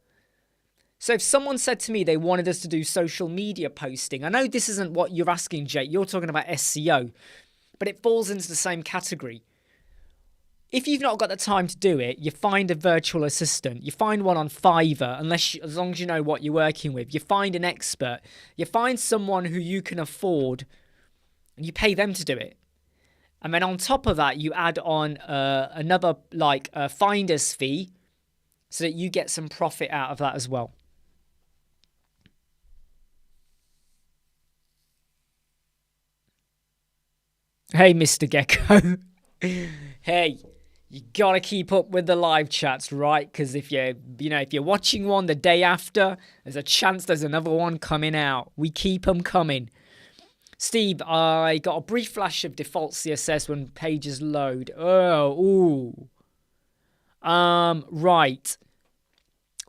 So if someone said to me they wanted us to do social media posting, I know this isn't what you're asking, Jake. You're talking about SEO, but it falls into the same category. If you've not got the time to do it, you find a virtual assistant. You find one on Fiverr, as long as you know what you're working with. You find an expert. You find someone who you can afford, and you pay them to do it. And then on top of that, you add on another finder's fee so that you get some profit out of that as well. Hey, Mr. Gecko. Hey. You gotta keep up with the live chats, right? Because if you're watching one the day after, there's a chance there's another one coming out. We keep them coming. Steve, I got a brief flash of default CSS when pages load. Right.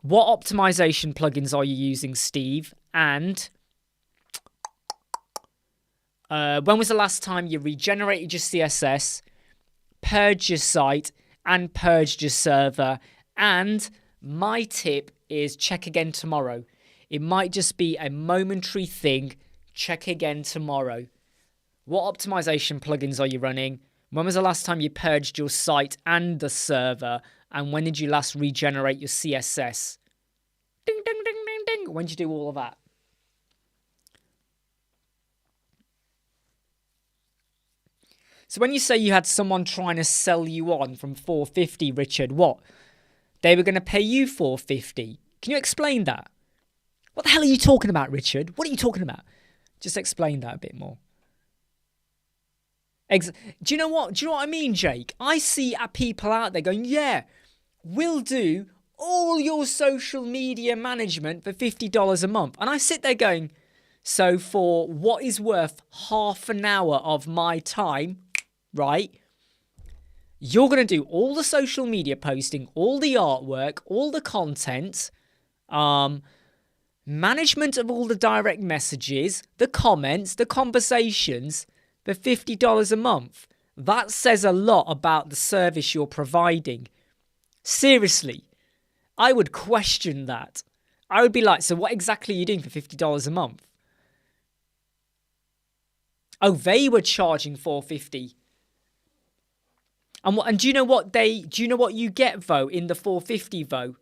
What optimization plugins are you using, Steve? And when was the last time you regenerated your CSS? Purge your site and purged your server. And my tip is check again tomorrow. It might just be a momentary thing. Check again tomorrow. What optimization plugins are you running? When was the last time you purged your site and the server? And when did you last regenerate your CSS? Ding, ding, ding, ding, ding. When did you do all of that? So when you say you had someone trying to sell you on from $450, Richard, what? They were going to pay you $450. Can you explain that? What the hell are you talking about, Richard? What are you talking about? Just explain that a bit more. Do you know what? Do you know what I mean, Jake? I see people out there going, yeah, we'll do all your social media management for $50 a month. And I sit there going, so for what is worth half an hour of my time, right, you're going to do all the social media posting, all the artwork, all the content, management of all the direct messages, the comments, the conversations for $50 a month. That says a lot about the service you're providing. Seriously, I would question that. I would be like, so what exactly are you doing for $50 a month? Oh, they were charging $450. And do you know what you get though in the $450 though?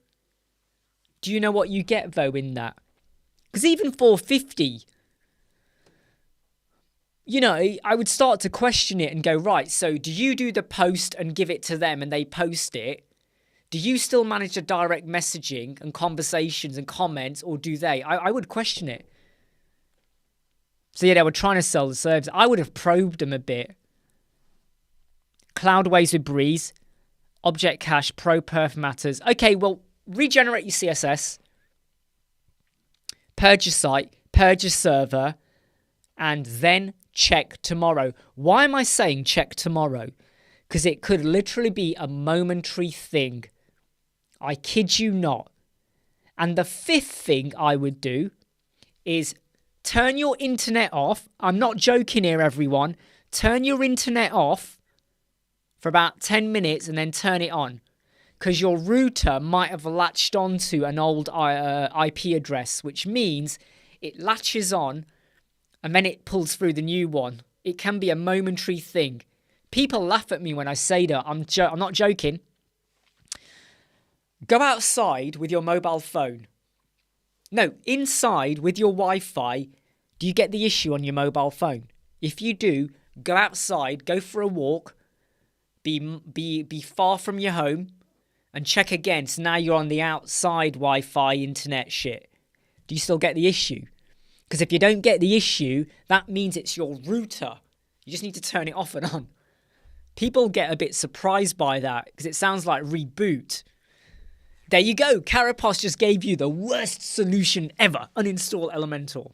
Do you know what you get though in that? Because even $450, you know, I would start to question it and go, right, so do you do the post and give it to them and they post it? Do you still manage the direct messaging and conversations and comments, or do they? I would question it. So yeah, they were trying to sell the service. I would have probed them a bit. Cloudways with Breeze, Object Cache, Pro Perf Matters. Okay, well, regenerate your CSS, purge your site, purge your server, and then check tomorrow. Why am I saying check tomorrow? Because it could literally be a momentary thing. I kid you not. And the fifth thing I would do is turn your internet off. I'm not joking here, everyone. Turn your internet off for about 10 minutes and then turn it on. Because your router might have latched onto an old IP address, which means it latches on and then it pulls through the new one. It can be a momentary thing. People laugh at me when I say that. I'm not joking. Go outside with your mobile phone. No, inside with your Wi-Fi. Do you get the issue on your mobile phone? If you do, go outside, go for a walk, be far from your home, and check again. So now you're on the outside Wi-Fi internet shit. Do you still get the issue? Because if you don't get the issue, that means it's your router. You just need to turn it off and on. People get a bit surprised by that because it sounds like reboot. There you go. Carapace just gave you the worst solution ever. Uninstall Elementor.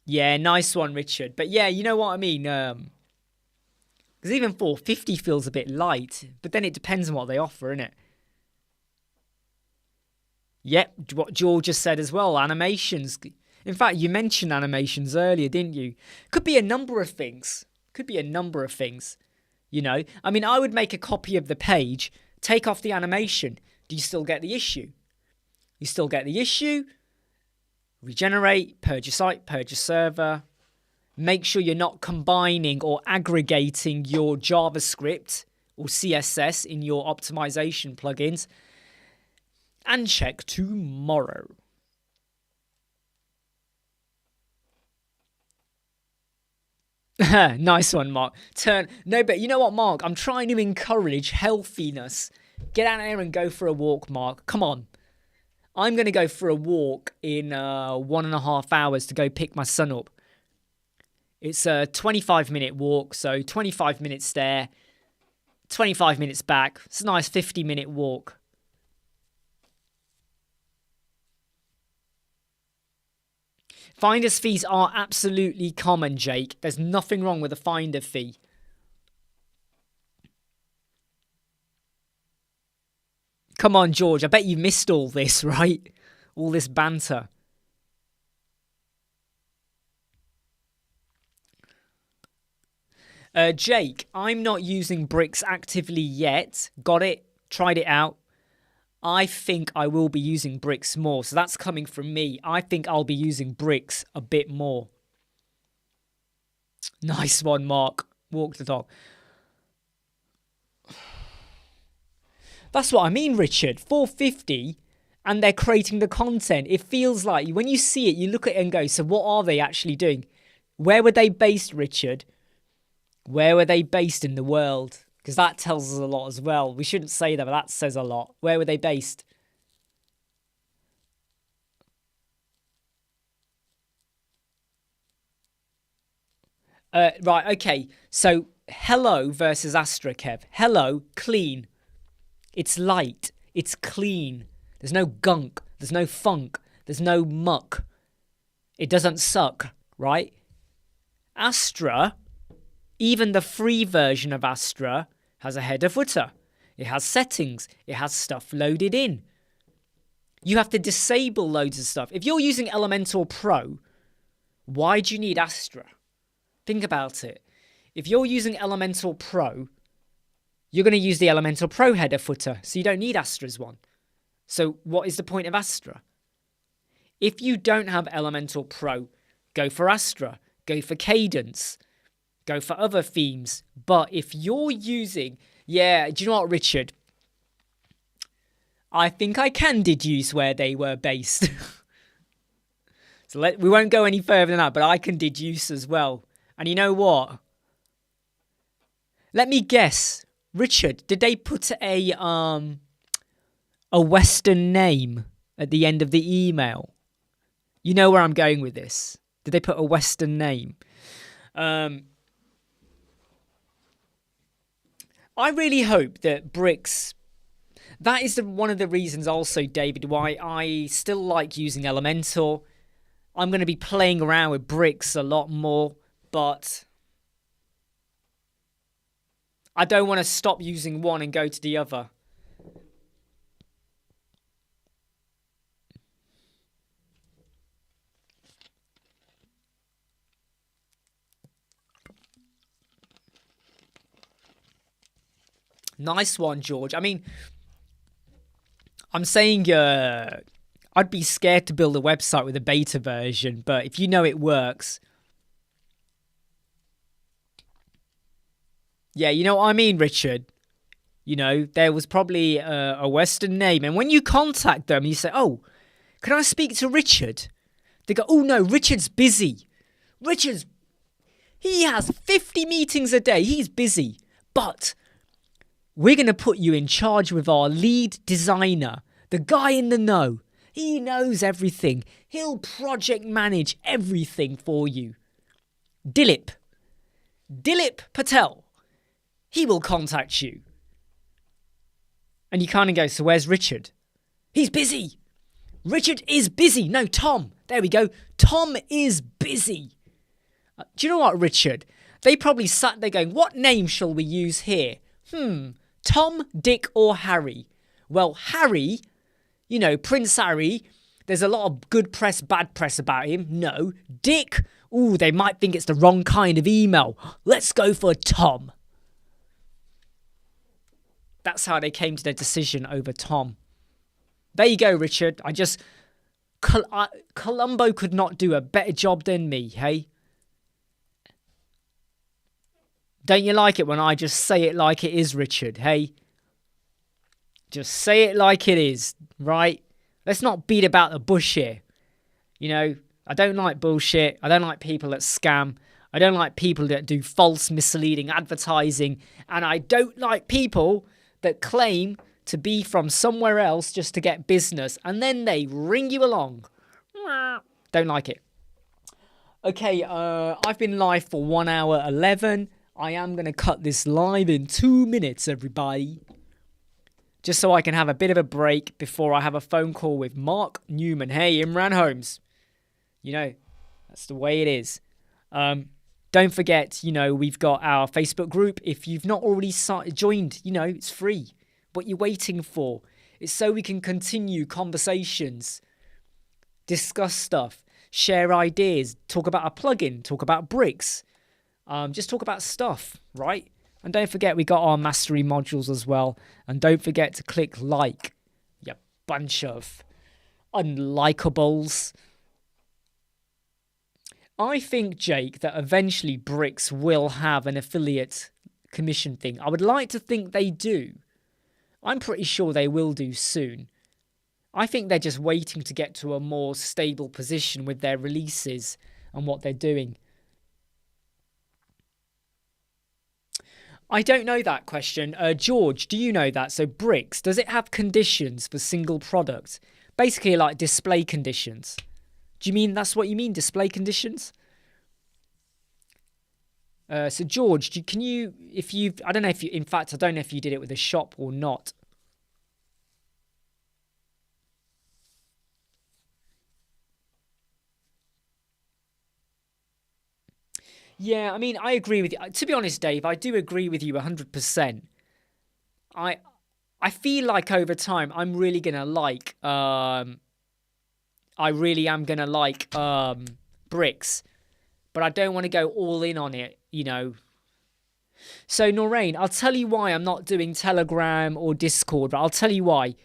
Yeah, nice one, Richard. But yeah, you know what I mean? Because even 450 feels a bit light. But then it depends on what they offer, innit? Yep, what George just said as well. Animations. In fact, you mentioned animations earlier, didn't you? Could be a number of things. You know, I mean, I would make a copy of the page, take off the animation. Do you still get the issue? You still get the issue. Regenerate, purge your site, purge your server. Make sure you're not combining or aggregating your JavaScript or CSS in your optimization plugins. And check tomorrow. Nice one, Mark. No, but you know what, Mark? I'm trying to encourage healthiness. Get out there and go for a walk, Mark. Come on. I'm going to go for a walk in 1.5 hours to go pick my son up. It's a 25-minute walk, so 25 minutes there, 25 minutes back. It's a nice 50-minute walk. Finder's fees are absolutely common, Jake. There's nothing wrong with a finder fee. Come on, George. I bet you missed all this, right? All this banter. Jake, I'm not using bricks actively yet. Got it. Tried it out. I think I will be using bricks more. So that's coming from me. I think I'll be using bricks a bit more. Nice one, Mark. Walk the dog. That's what I mean, Richard. 450 and they're creating the content. It feels like when you see it, you look at it and go, so what are they actually doing? Where were they based, Richard? Where were they based in the world? Because that tells us a lot as well. We shouldn't say that, but that says a lot. Where were they based? Right, okay. So, hello versus Astra, Kev. Hello, clean. It's light. It's clean. There's no gunk. There's no funk. There's no muck. It doesn't suck, right? Astra, even the free version of Astra, has a header footer. It has settings. It has stuff loaded in. You have to disable loads of stuff. If you're using Elementor Pro, why do you need Astra? Think about it. If you're using Elementor Pro, you're going to use the Elementor Pro header footer, so you don't need Astra's one. So what is the point of Astra? If you don't have Elementor Pro, go for Astra, go for Cadence, go for other themes. But if you're using... Yeah, do you know what, Richard? I think I can deduce where they were based. So we won't go any further than that, but I can deduce as well. And you know what? Let me guess. Richard, did they put a Western name at the end of the email? You know where I'm going with this. Did they put a Western name? I really hope that bricks... That is one of the reasons also, David, why I still like using Elementor. I'm going to be playing around with bricks a lot more, but I don't want to stop using one and go to the other. Nice one, George. I mean, I'm saying I'd be scared to build a website with a beta version, but if you know it works... Yeah, you know what I mean, Richard? You know, there was probably a Western name, and when you contact them, you say, oh, can I speak to Richard? They go, oh no, Richard's busy. He has 50 meetings a day. He's busy. But we're going to put you in charge with our lead designer, the guy in the know. He knows everything. He'll project manage everything for you. Dilip Patel, he will contact you. And you kind of go, so where's Richard? He's busy. Richard is busy. No, Tom. There we go. Tom is busy. Do you know what, Richard? They probably sat there going, what name shall we use here? Tom, Dick, or Harry? Well, Harry, you know, Prince Harry, there's a lot of good press, bad press about him. No. Dick, ooh, they might think it's the wrong kind of email. Let's go for Tom. That's how they came to their decision over Tom. There you go, Richard. Columbo could not do a better job than me, hey? Don't you like it when I just say it like it is, Richard, hey? Just say it like it is, right? Let's not beat about the bush here. You know, I don't like bullshit. I don't like people that scam. I don't like people that do false, misleading advertising. And I don't like people that claim to be from somewhere else just to get business, and then they ring you along. Don't like it. Okay, I've been live for 1 hour 11. I am going to cut this live in 2 minutes, everybody. Just so I can have a bit of a break before I have a phone call with Mark Newman. Hey, Imran Holmes. You know, that's the way it is. Don't forget, you know, we've got our Facebook group. If you've not already joined, you know, it's free. What you're waiting for? It's so we can continue conversations, discuss stuff, share ideas, talk about a plugin, talk about bricks, just talk about stuff, right? And don't forget, we got our mastery modules as well. And don't forget to click like, you bunch of unlikables. I think, Jake, that eventually Bricks will have an affiliate commission thing. I would like to think they do. I'm pretty sure they will do soon. I think they're just waiting to get to a more stable position with their releases and what they're doing. I don't know that question. George, do you know that? So Bricks, does it have conditions for single products? Basically like display conditions. Do you mean that's what you mean, display conditions? So George, can you, if you, I don't know if you, in fact, I don't know if you did it with a shop or not. Yeah, I mean, I agree with you. To be honest, Dave, I do agree with you 100%. I feel like over time, I'm really going to like, I really am going to like Bricks. But I don't want to go all in on it, you know. So, Noreen, I'll tell you why I'm not doing Telegram or Discord. But I'll tell you why.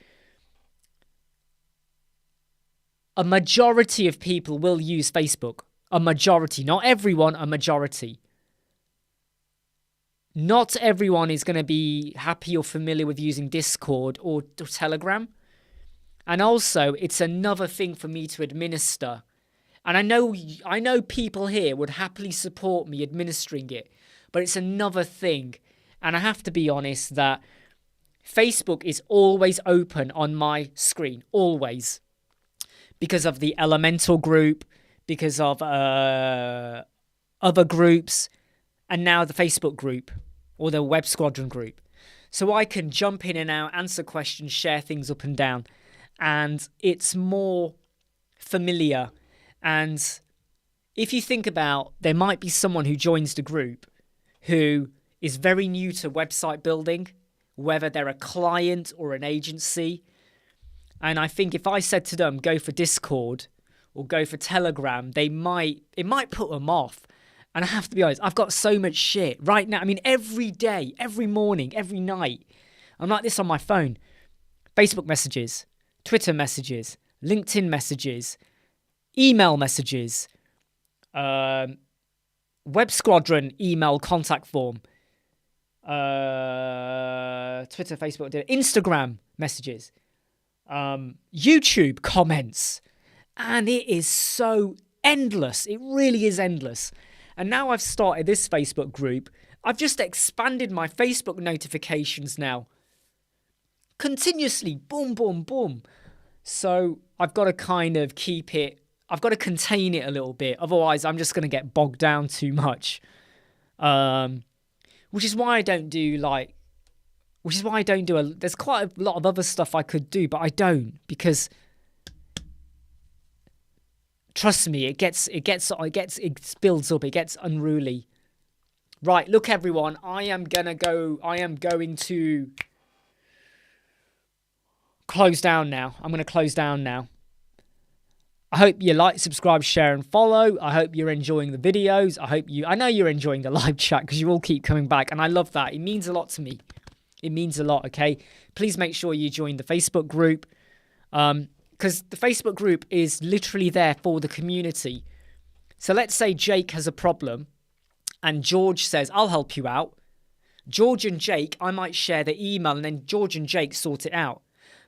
A majority of people will use Facebook. A majority. Not everyone, a majority. Not everyone is going to be happy or familiar with using Discord or Telegram. And also, it's another thing for me to administer. And I know people here would happily support me administering it, but it's another thing. And I have to be honest that Facebook is always open on my screen, always. Because of the Elementor group, because of other groups, and now the Facebook group or the Web Squadron group. So I can jump in and out, answer questions, share things up and down. And it's more familiar. And if you think about, there might be someone who joins the group who is very new to website building, whether they're a client or an agency. And I think if I said to them, go for Discord or go for Telegram, it might put them off. And I have to be honest, I've got so much shit right now. I mean, every day, every morning, every night, I'm like this on my phone. Facebook messages, Twitter messages, LinkedIn messages, email messages, Web Squadron email contact form, Twitter, Facebook, Instagram messages, YouTube comments. And it is so endless. It really is endless. And now I've started this Facebook group. I've just expanded my Facebook notifications now. Continuously. Boom, boom, boom. So I've got to kind of keep it, I've got to contain it a little bit. Otherwise, I'm just going to get bogged down too much. Which is why I don't do there's quite a lot of other stuff I could do, but I don't, because trust me, it builds up, it gets unruly. Right, look everyone, I am going to close down now. I'm going to close down now. I hope you like, subscribe, share, and follow. I hope you're enjoying the videos. I know you're enjoying the live chat because you all keep coming back, and I love that. It means a lot to me. It means a lot, okay? Please make sure you join the Facebook group, because the Facebook group is literally there for the community. So let's say Jake has a problem, and George says, I'll help you out. George and Jake, I might share the email, and then George and Jake sort it out.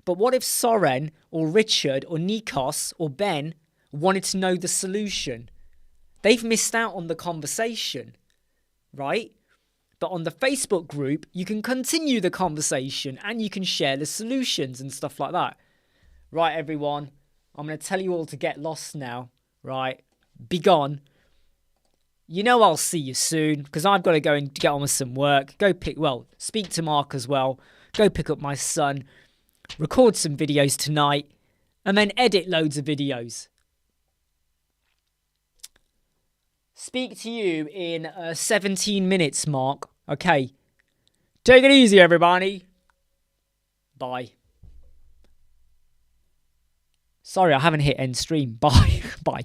But what if Soren or Richard or Nikos or Ben wanted to know the solution? They've missed out on the conversation, right? But on the Facebook group, you can continue the conversation and you can share the solutions and stuff like that. Right, everyone, I'm going to tell you all to get lost now, right? Be gone. You know I'll see you soon because I've got to go and get on with some work. Speak to Mark as well. Go pick up my son. Record some videos tonight, and then edit loads of videos. Speak to you in 17 minutes, Mark. Okay. Take it easy, everybody. Bye. Sorry, I haven't hit end stream. Bye. Bye.